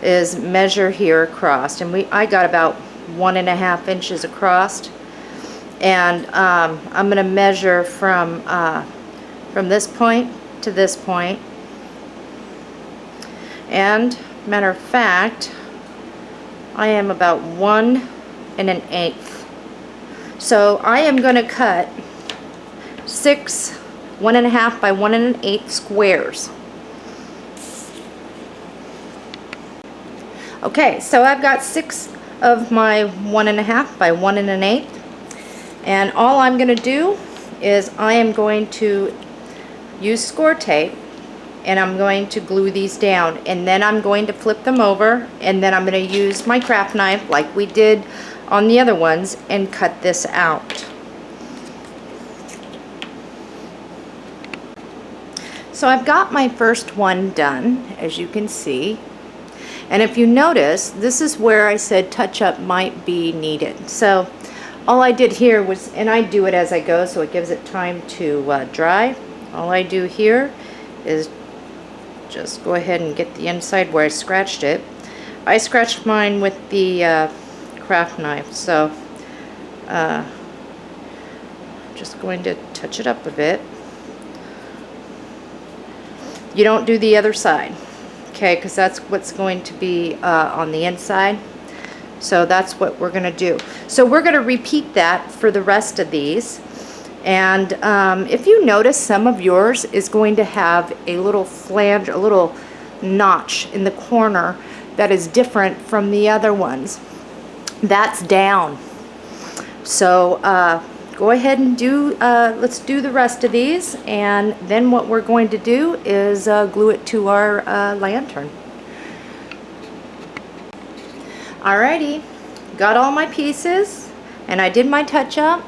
is measure here across, and I got about 1.5 inches across, and I'm going to measure from this point to this point. And matter of fact, I am about 1 1/8. So I am going to cut 6 1.5 by 1 1/8 squares. Okay, so I've got 6 of my 1.5 by 1 1/8, and all I'm going to do is I am going to use score tape, and I'm going to glue these down, and then I'm going to flip them over, and then I'm going to use my craft knife like we did on the other ones and cut this out. So I've got my first one done, as you can see, and if you notice, this is where I said touch up might be needed. So all I did here was, and I do it as I go so it gives it time to dry, all I do here is just go ahead and get the inside where I scratched it. I scratched mine with the craft knife, so just going to touch it up a bit. You don't do the other side, okay, because that's what's going to be on the inside. So that's what we're going to do. So we're going to repeat that for the rest of these. And if you notice, some of yours is going to have a little flange, a little notch in the corner that is different from the other ones. That's down. So go ahead and do, let's do the rest of these, and then what we're going to do is glue it to our lantern. Alrighty, got all my pieces, and I did my touch up.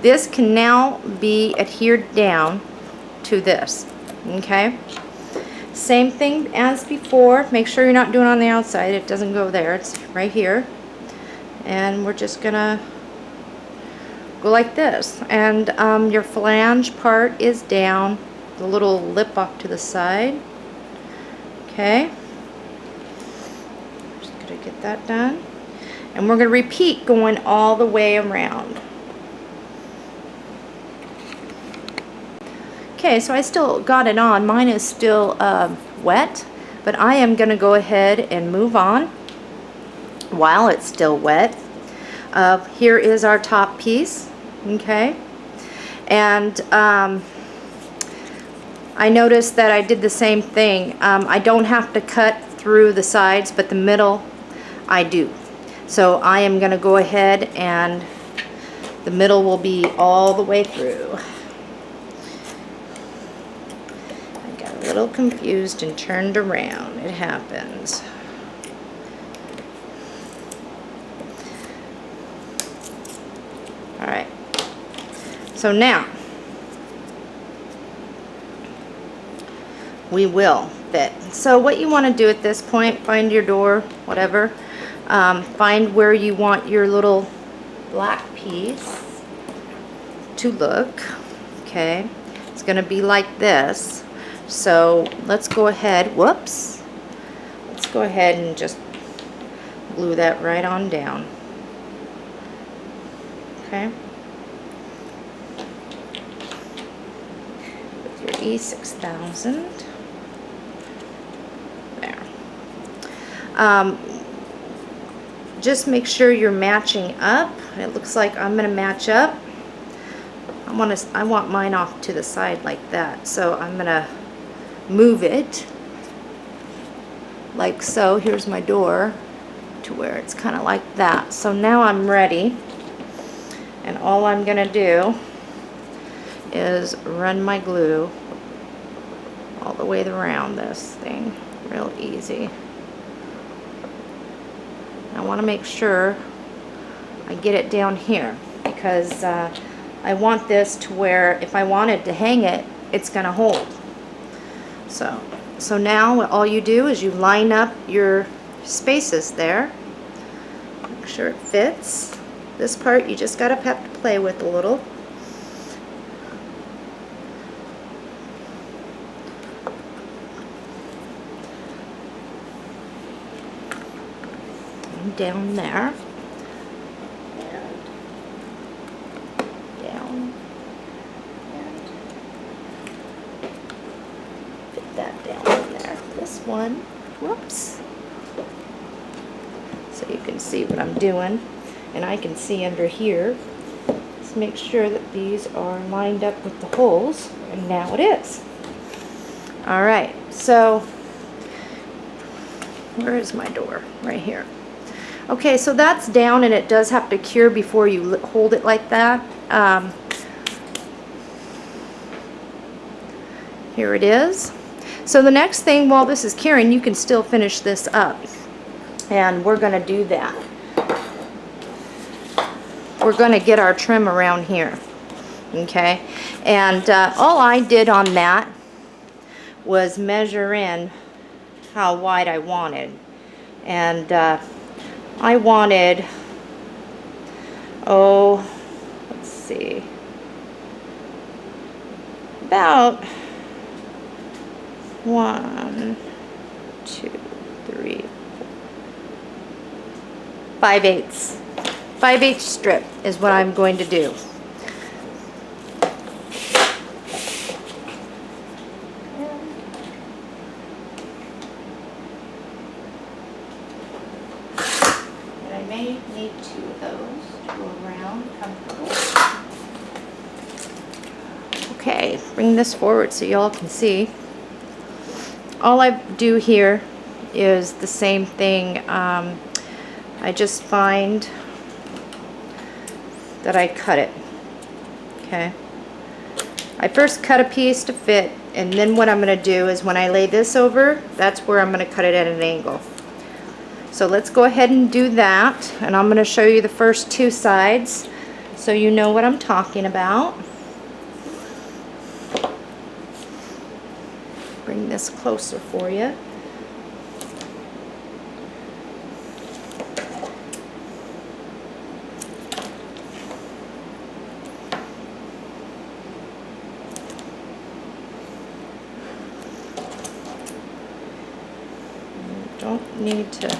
This can now be adhered down to this, okay? Same thing as before. Make sure you're not doing it on the outside. It doesn't go there. It's right here. And we're just gonna go like this. And your flange part is down, the little lip off to the side. Okay. Just gonna get that done. And we're gonna repeat going all the way around. Okay, so I still got it on. Mine is still wet, but I am going to go ahead and move on while it's still wet. Here is our top piece, okay? And I noticed that I did the same thing. I don't have to cut through the sides, but the middle I do. So I am going to go ahead, and the middle will be all the way through. A little confused and turned around. It happens. Alright. So now we will fit. So what you want to do at this point, find your door, whatever. Find where you want your little black piece to look. Okay. It's going to be like this. So let's go ahead, whoops, let's go ahead and just glue that right on down. Okay. With your E6000. There. Just make sure you're matching up. It looks like I'm going to match up. I want mine off to the side like that. So I'm going to move it like so. Here's my door to where it's kind of like that. So now I'm ready, and all I'm gonna do is run my glue all the way around this thing, real easy. I want to make sure I get it down here, because I want this to where if I wanted to hang it, it's gonna hold. So now all you do is you line up your spaces there. Make sure it fits. This part you just gotta have to play with a little. And down there. And down. That down in there. This one, whoops. So you can see what I'm doing, and I can see under here. Let's make sure that these are lined up with the holes, and now it is. Alright, so where is my door? Right here. Okay, so that's down, and it does have to cure before you hold it like that. Here it is. So the next thing, while this is curing, you can still finish this up. And we're going to do that. We're going to get our trim around here. Okay? And all I did on that was measure in how wide I wanted. And I wanted, let's see, 1, 2, 3, 5/8. 5/8 strip is what I'm going to do. And I may need 2 of those to go around comfortable. Okay, bring this forward so y'all can see. All I do here is the same thing. I just find that I cut it. Okay. I first cut a piece to fit, and then what I'm going to do is when I lay this over, that's where I'm going to cut it at an angle. So let's go ahead and do that, and I'm going to show you the first 2 sides so you know what I'm talking about. Bring this closer for you. Don't need to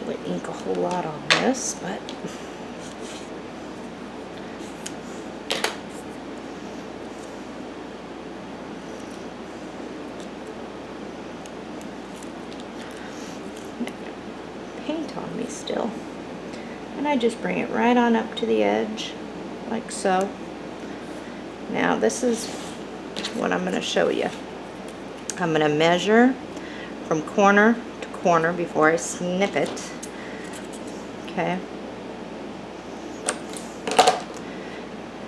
really ink a whole lot on this, but paint on me still. And I just bring it right on up to the edge, like so. Now this is what I'm going to show you. I'm going to measure from corner to corner before I snip it. Okay.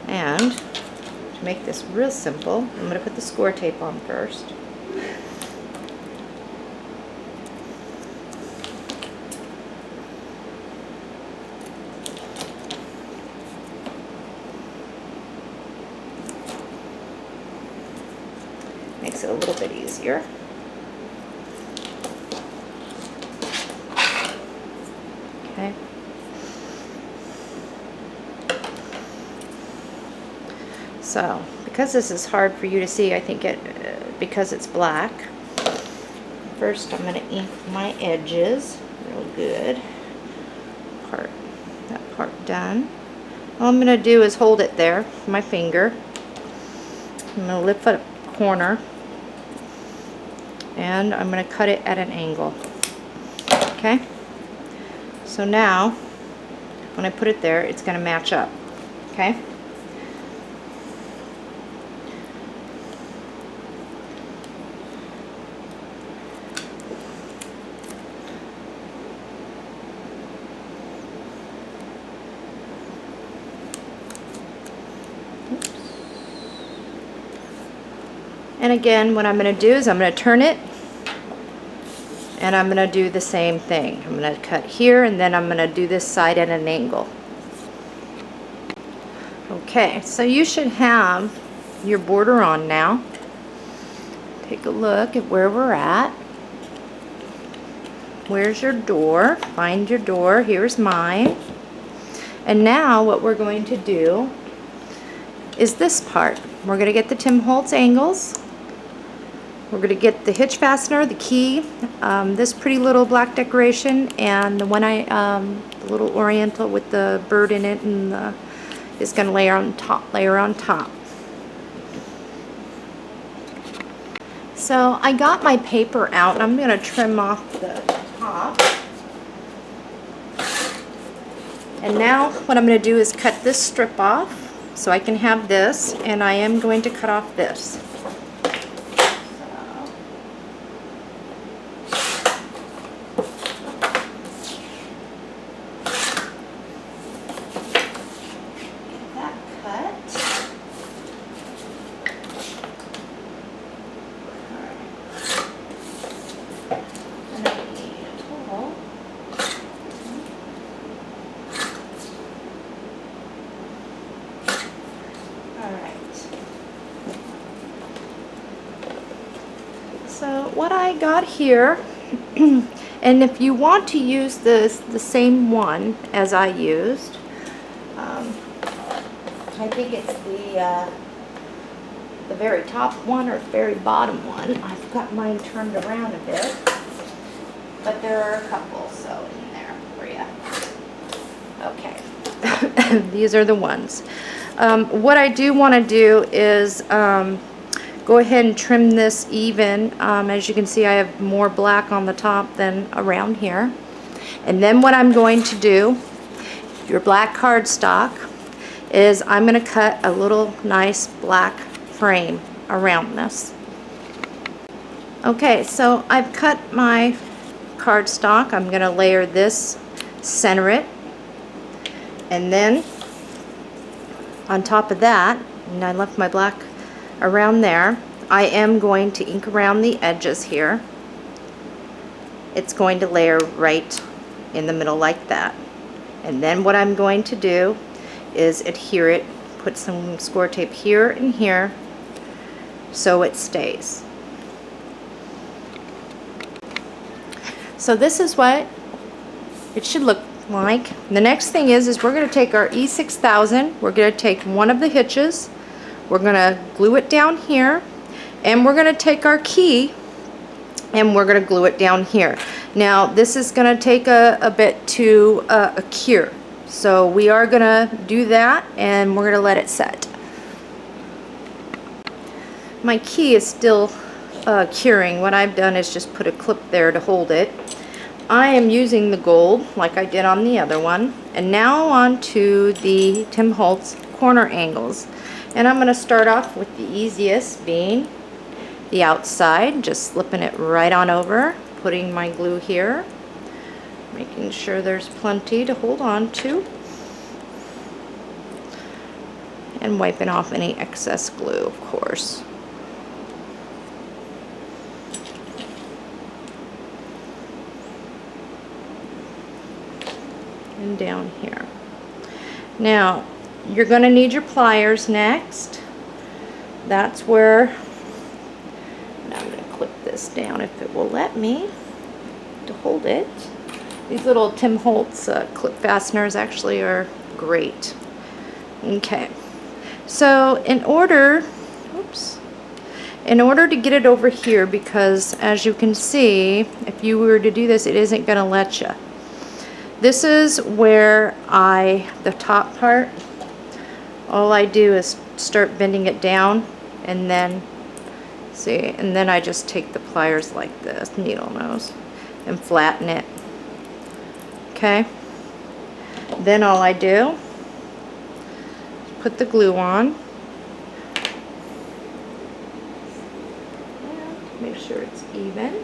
And to make this real simple, I'm going to put the score tape on first. Makes it a little bit easier. Okay. So, because this is hard for you to see, I think because it's black. First, I'm going to ink my edges real good. That part done. All I'm going to do is hold it there with my finger. I'm going to lift up a corner, and I'm going to cut it at an angle. Okay. So now, when I put it there, it's going to match up. Okay. And again, what I'm going to do is I'm going to turn it, and I'm going to do the same thing. I'm going to cut here, and then I'm going to do this side at an angle. Okay, so you should have your border on now. Take a look at where we're at. Where's your door? Find your door. Here's mine. And now what we're going to do is this part. We're going to get the Tim Holtz angles. We're going to get the hitch fastener, the key, this pretty little black decoration, and the one the little oriental with the bird in it, and is going to layer on top. So I got my paper out, and I'm going to trim off the top. And now what I'm going to do is cut this strip off so I can have this, and I am going to cut off this. So what I got here, and if you want to use the same one as I used, I think it's the the very top one or very bottom one. I've got mine turned around a bit, but there are a couple, so in there for you. Okay, these are the ones. What I do want to do is go ahead and trim this even. As you can see, I have more black on the top than around here. And then what I'm going to do, your black cardstock, is I'm going to cut a little nice black frame around this. Okay, so I've cut my cardstock. I'm going to layer this, center it, and then on top of that, and I left my black around there, I am going to ink around the edges here. It's going to layer right in the middle like that. And then what I'm going to do is adhere it, put some score tape here and here so it stays. So this is what it should look like. The next thing is we're going to take our E6000, we're going to take one of the hitches, we're going to glue it down here, and we're going to take our key and we're going to glue it down here. Now this is going to take a bit to cure, so we are going to do that and we're going to let it set. My key is still curing. What I've done is just put a clip there to hold it. I am using the gold like I did on the other one, and now on to the Tim Holtz corner angles, and I'm going to start off with the easiest being the outside, just slipping it right on over, putting my glue here, making sure there's plenty to hold on to, and wiping off any excess glue, of course. And down here. Now you're going to need your pliers next. That's where, and I'm going to clip this down if it will let me to hold it. These little Tim Holtz clip fasteners actually are great. Okay, so in order to get it over here, because as you can see, if you were to do this, it isn't going to let you. This is where the top part, all I do is start bending it down, and then, see, and then I just take the pliers like this, needle nose, and flatten it. Okay? Then all I do is put the glue on. Make sure it's even.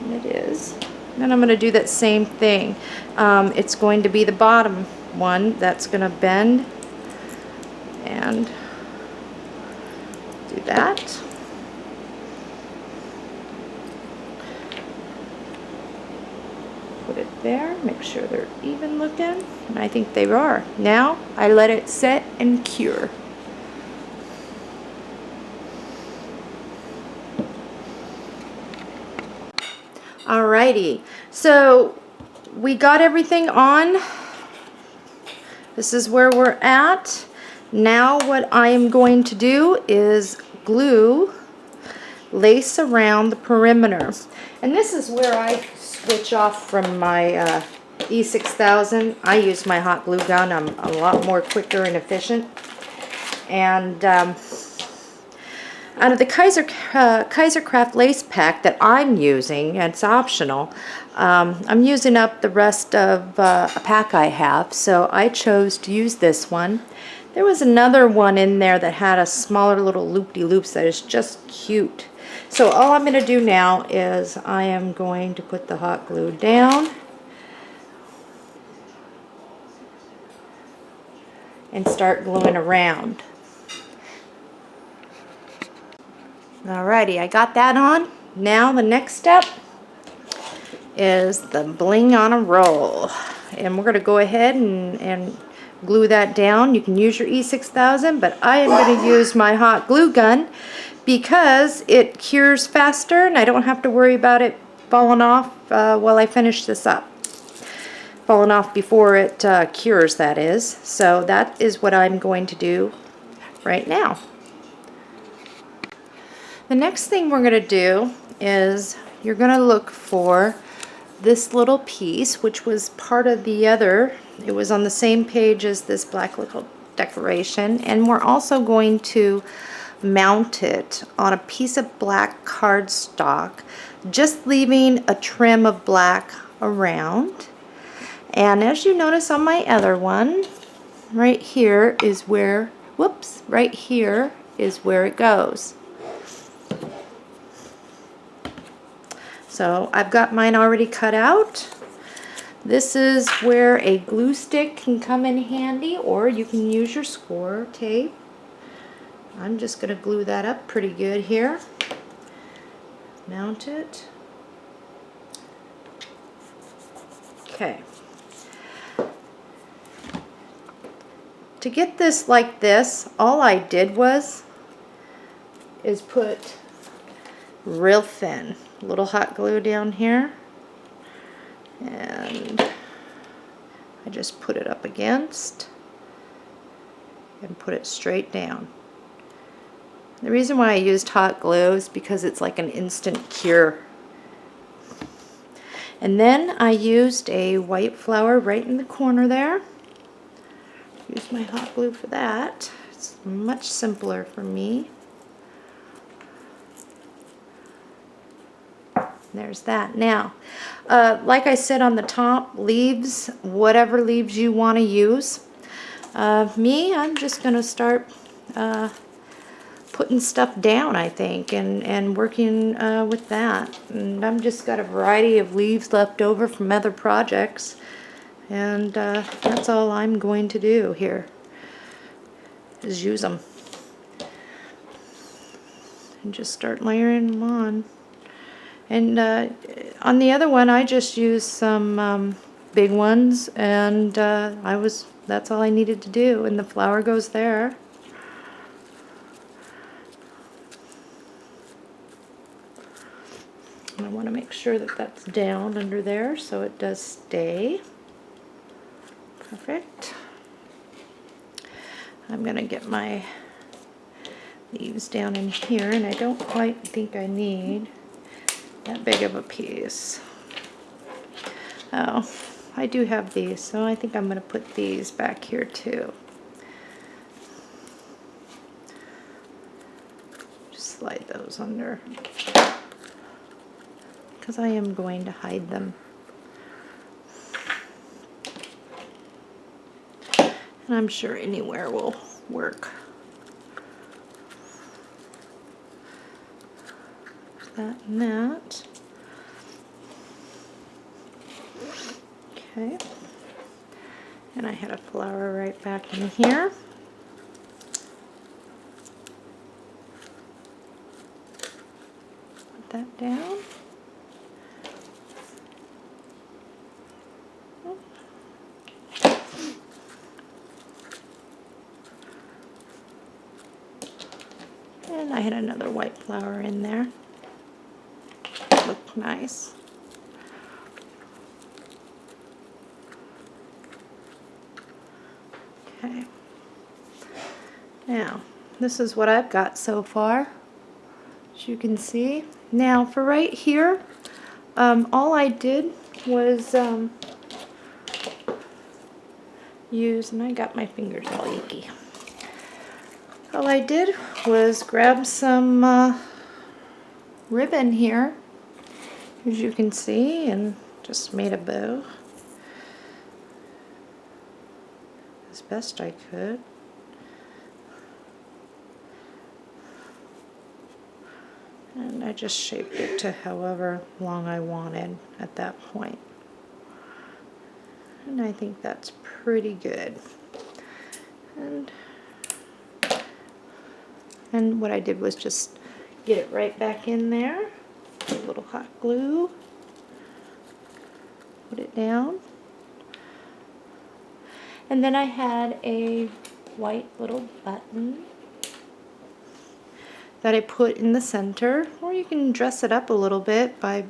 And it is. Then I'm going to do that same thing. It's going to be the bottom one that's going to bend, and do that. Put it there, make sure they're even looking, and I think they are. Now I let it set and cure. Alrighty, so we got everything on. This is where we're at. Now what I am going to do is glue, lace around the perimeter. And this is where I switch off from my E6000. I use my hot glue gun. I'm a lot more quicker and efficient. And out of the Kaisercraft lace pack that I'm using, it's optional, I'm using up the rest of a pack I have, so I chose to use this one. There was another one in there that had a smaller little loop-de-loops that is just cute. So all I'm going to do now is I am going to put the hot glue down and start gluing around. Alrighty, I got that on. Now the next step is the bling on a roll. And we're going to go ahead and glue that down. You can use your E6000, but I am going to use my hot glue gun because it cures faster and I don't have to worry about it falling off while I finish this up. Falling off before it cures, that is. So that is what I'm going to do right now. The next thing we're going to do is you're going to look for this little piece, which was part of the other. It was on the same page as this black little decoration, and we're also going to mount it on a piece of black cardstock, just leaving a trim of black around. And as you notice on my other one, right here is where, whoops, right here is where it goes. So I've got mine already cut out. This is where a glue stick can come in handy, or you can use your score tape. I'm just going to glue that up pretty good here. Mount it. Okay. To get this like this, all I did is put real thin little hot glue down here, and I just put it up against and put it straight down. The reason why I used hot glue is because it's like an instant cure. And then I used a white flower right in the corner there. Use my hot glue for that. It's much simpler for me. There's that. Now, like I said on the top, leaves, whatever leaves you want to use. I'm just going to start putting stuff down, I think, and working with that. And I've just got a variety of leaves left over from other projects, and that's all I'm going to do here, is use them. And just start layering them on. And on the other one, I just used some big ones, and that's all I needed to do, and the flower goes there. And I want to make sure that that's down under there so it does stay. Perfect. I'm going to get my leaves down in here, and I don't quite think I need that big of a piece. Oh, I do have these, so I think I'm going to put these back here too. Just slide those under, because I am going to hide them. And I'm sure anywhere will work. That and that. Okay. And I had a flower right back in here. Put that down. And I had another white flower in there. Looked nice. Okay. Now, this is what I've got so far, as you can see. Now, for right here, all I did was use, and I got my fingers all icky. All I did was grab some ribbon here, as you can see, and just made a bow as best I could. And I just shaped it to however long I wanted at that point. And I think that's pretty good. And what I did was just get it right back in there. A little hot glue. Put it down. And then I had a white little button that I put in the center, or you can dress it up a little bit by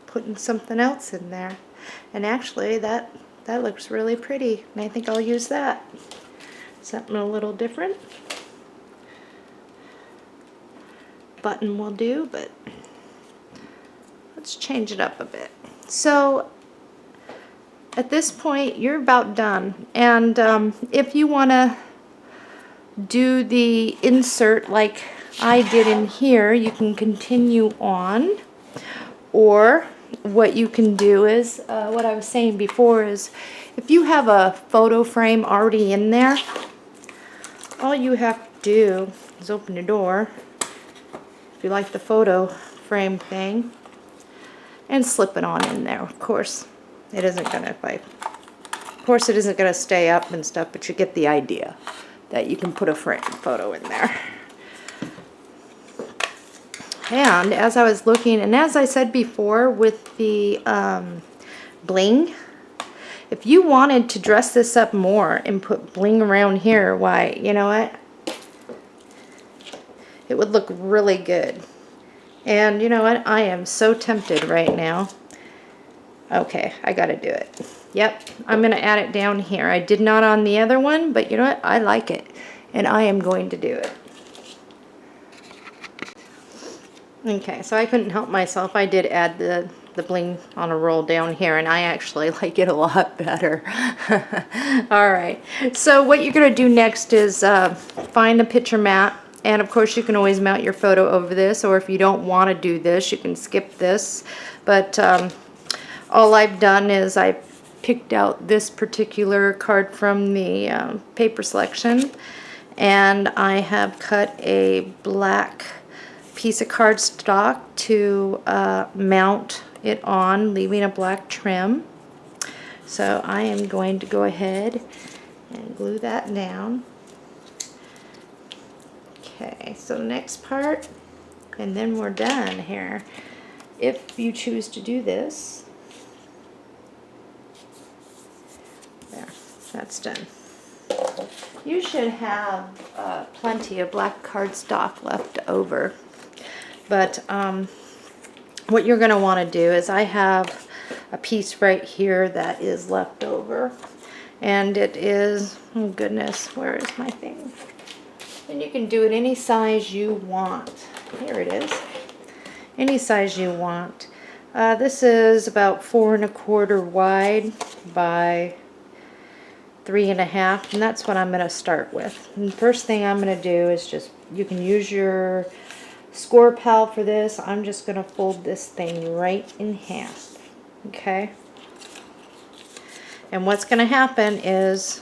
putting something else in there. And actually that looks really pretty, and I think I'll use that. Something a little different. button will do, but let's change it up a bit. So at this point, you're about done. And if you want to do the insert like I did in here, you can continue on. Or what you can do is, what I was saying before is, if you have a photo frame already in there, all you have to do is open the door, if you like the photo frame thing, and slip it on in there. Of course, it isn't gonna, it isn't gonna stay up and stuff, but you get the idea that you can put a frame photo in there. And as I was looking, and as I said before with the bling, if you wanted to dress this up more and put bling around here, why, you know what? It would look really good. And you know what? I am so tempted right now. Okay, I gotta do it. Yep, I'm gonna add it down here. I did not on the other one, but you know what? I like it. And I am going to do it. Okay, so I couldn't help myself. I did add the bling on a roll down here, and I actually like it a lot better. All right, so what you're going to do next is find a picture mat, and of course you can always mount your photo over this, or if you don't want to do this, you can skip this. But all I've done is I picked out this particular card from the paper selection, and I have cut a black piece of cardstock to mount it on, leaving a black trim. So I am going to go ahead and glue that down. Okay, so the next part, and then we're done here. If you choose to do this, there, that's done. You should have plenty of black cardstock left over. But what you're going to want to do is, I have a piece right here that is left over. And it is, oh goodness, where is my thing? And you can do it any size you want. Here it is. Any size you want. This is about 4 1/4 wide by 3 1/2, and that's what I'm going to start with. And the first thing I'm going to do is just, you can use your score pal for this. I'm just going to fold this thing right in half. Okay? And what's going to happen is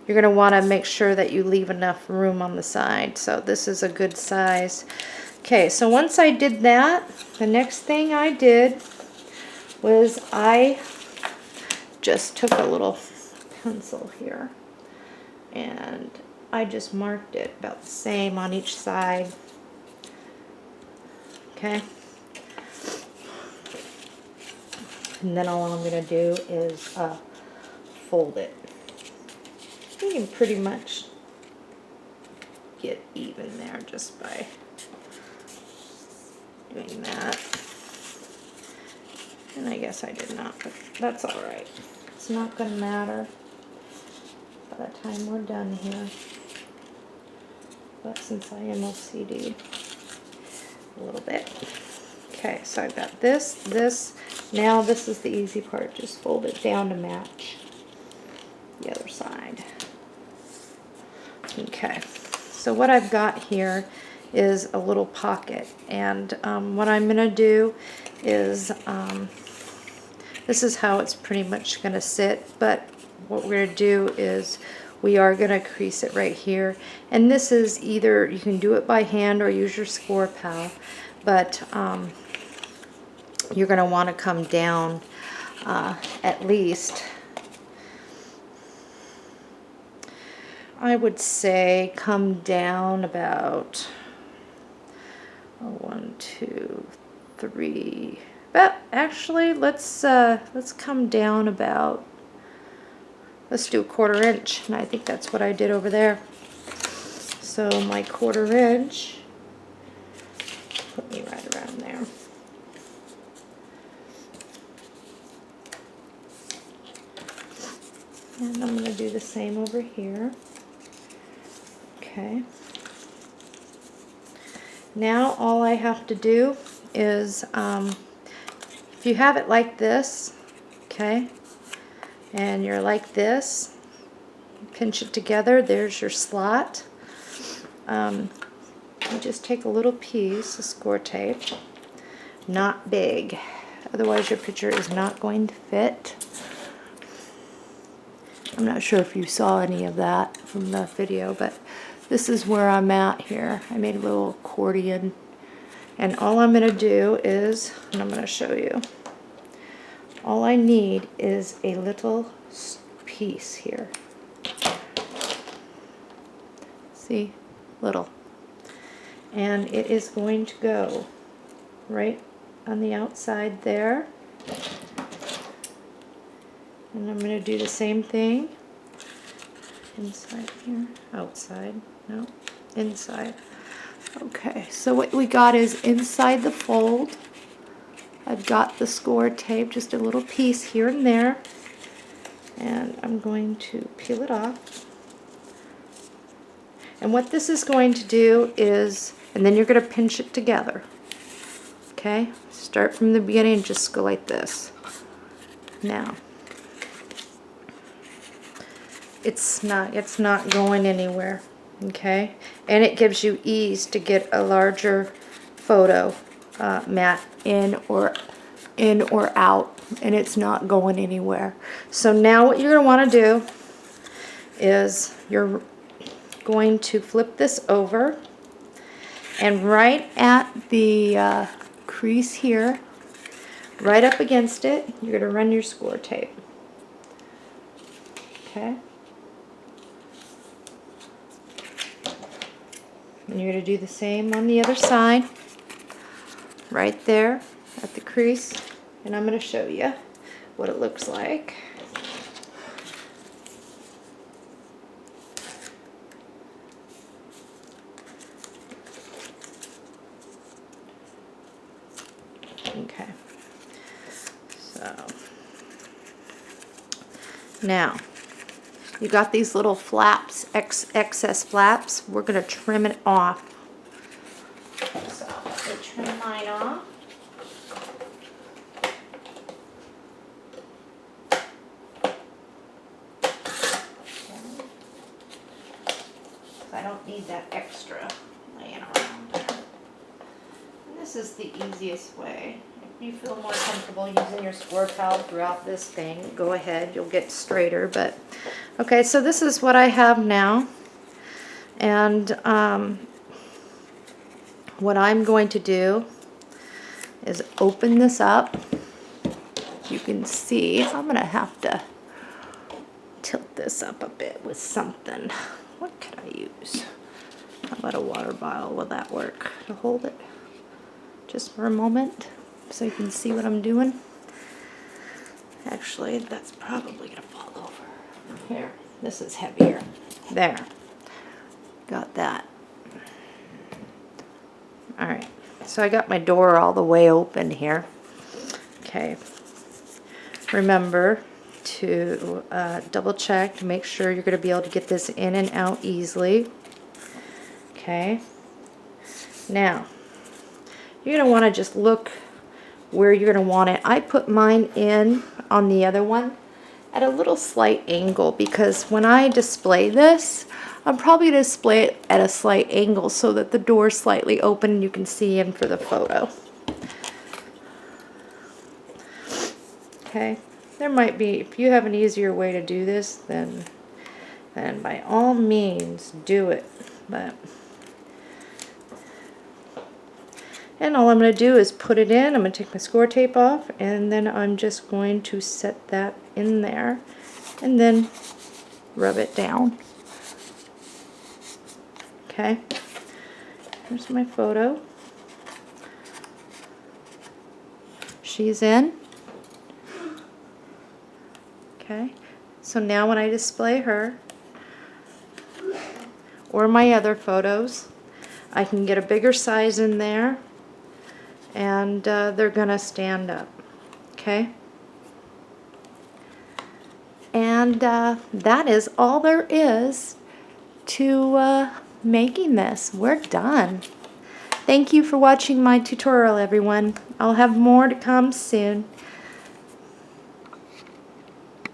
you're going to want to make sure that you leave enough room on the side. So this is a good size. Okay, so once I did that, the next thing I did was I just took a little pencil here and I just marked it about the same on each side. Okay, and then all I'm going to do is fold it. You can pretty much get even there just by doing that. And I guess I did not, but that's all right. It's not going to matter by the time we're done here. But since I am OCD a little bit. Okay, so I've got this. Now this is the easy part. Just fold it down to match the other side. Okay, so what I've got here is a little pocket, and what I'm going to do is, this is how it's pretty much going to sit, but what we're going to do is we are going to crease it right here. And this is either, you can do it by hand or use your score pal, but you're going to want to come down at least, I would say, come down about 1, 2, 3. But actually, let's come down about, let's do 1/4 inch, and I think that's what I did over there. So my 1/4 inch, put me right around there. And I'm going to do the same over here. Okay. Now all I have to do is, if you have it like this, okay, and you're like this, pinch it together, there's your slot. You just take a little piece of score tape, not big, otherwise your picture is not going to fit. I'm not sure if you saw any of that from the video, but this is where I'm at here. I made a little accordion, and all I'm going to do is, and I'm going to show you, all I need is a little piece here. See? Little. And it is going to go right on the outside there. And I'm going to do the same thing inside here, outside, no, inside. Okay, so what we got is inside the fold. I've got the score tape, just a little piece here and there. And I'm going to peel it off. And what this is going to do is, and then you're going to pinch it together. Okay, start from the beginning and just go like this. Now, it's not going anywhere, okay? And it gives you ease to get a larger photo mat in or out, and it's not going anywhere. So now what you're going to want to do is you're going to flip this over, and right at the crease here, right up against it, you're going to run your score tape. Okay? And you're going to do the same on the other side, right there at the crease, and I'm going to show you what it looks like. Okay, so now you got these little flaps, excess flaps. We're going to trim it off. So I'm going to trim mine off. I don't need that extra laying around there. And this is the easiest way. If you feel more comfortable using your score towel throughout this thing, go ahead, you'll get straighter. But okay, so this is what I have now, and what I'm going to do is open this up. You can see I'm gonna have to tilt this up a bit with something. What could I use? How about a water bottle? Will that work to hold it just for a moment so you can see what I'm doing? Actually, that's probably gonna fall over. Here, this is heavier. There, got that. All right, so I got my door all the way open here. Okay, remember to double check to make sure you're going to be able to get this in and out easily. Okay, now you're going to want to just look where you're going to want it. I put mine in on the other one at a little slight angle, because when I display this, I'm probably going to display it at a slight angle so that the door is slightly open and you can see in for the photo. Okay, there might be, if you have an easier way to do this, then by all means do it. But and all I'm going to do is put it in. I'm going to take my score tape off, and then I'm just going to set that in there and then rub it down. Okay, here's my photo. She's in. Okay, so now when I display her or my other photos, I can get a bigger size in there, and they're gonna stand up. Okay, and that is all there is to making this. We're done. Thank you for watching my tutorial, everyone. I'll have more to come soon.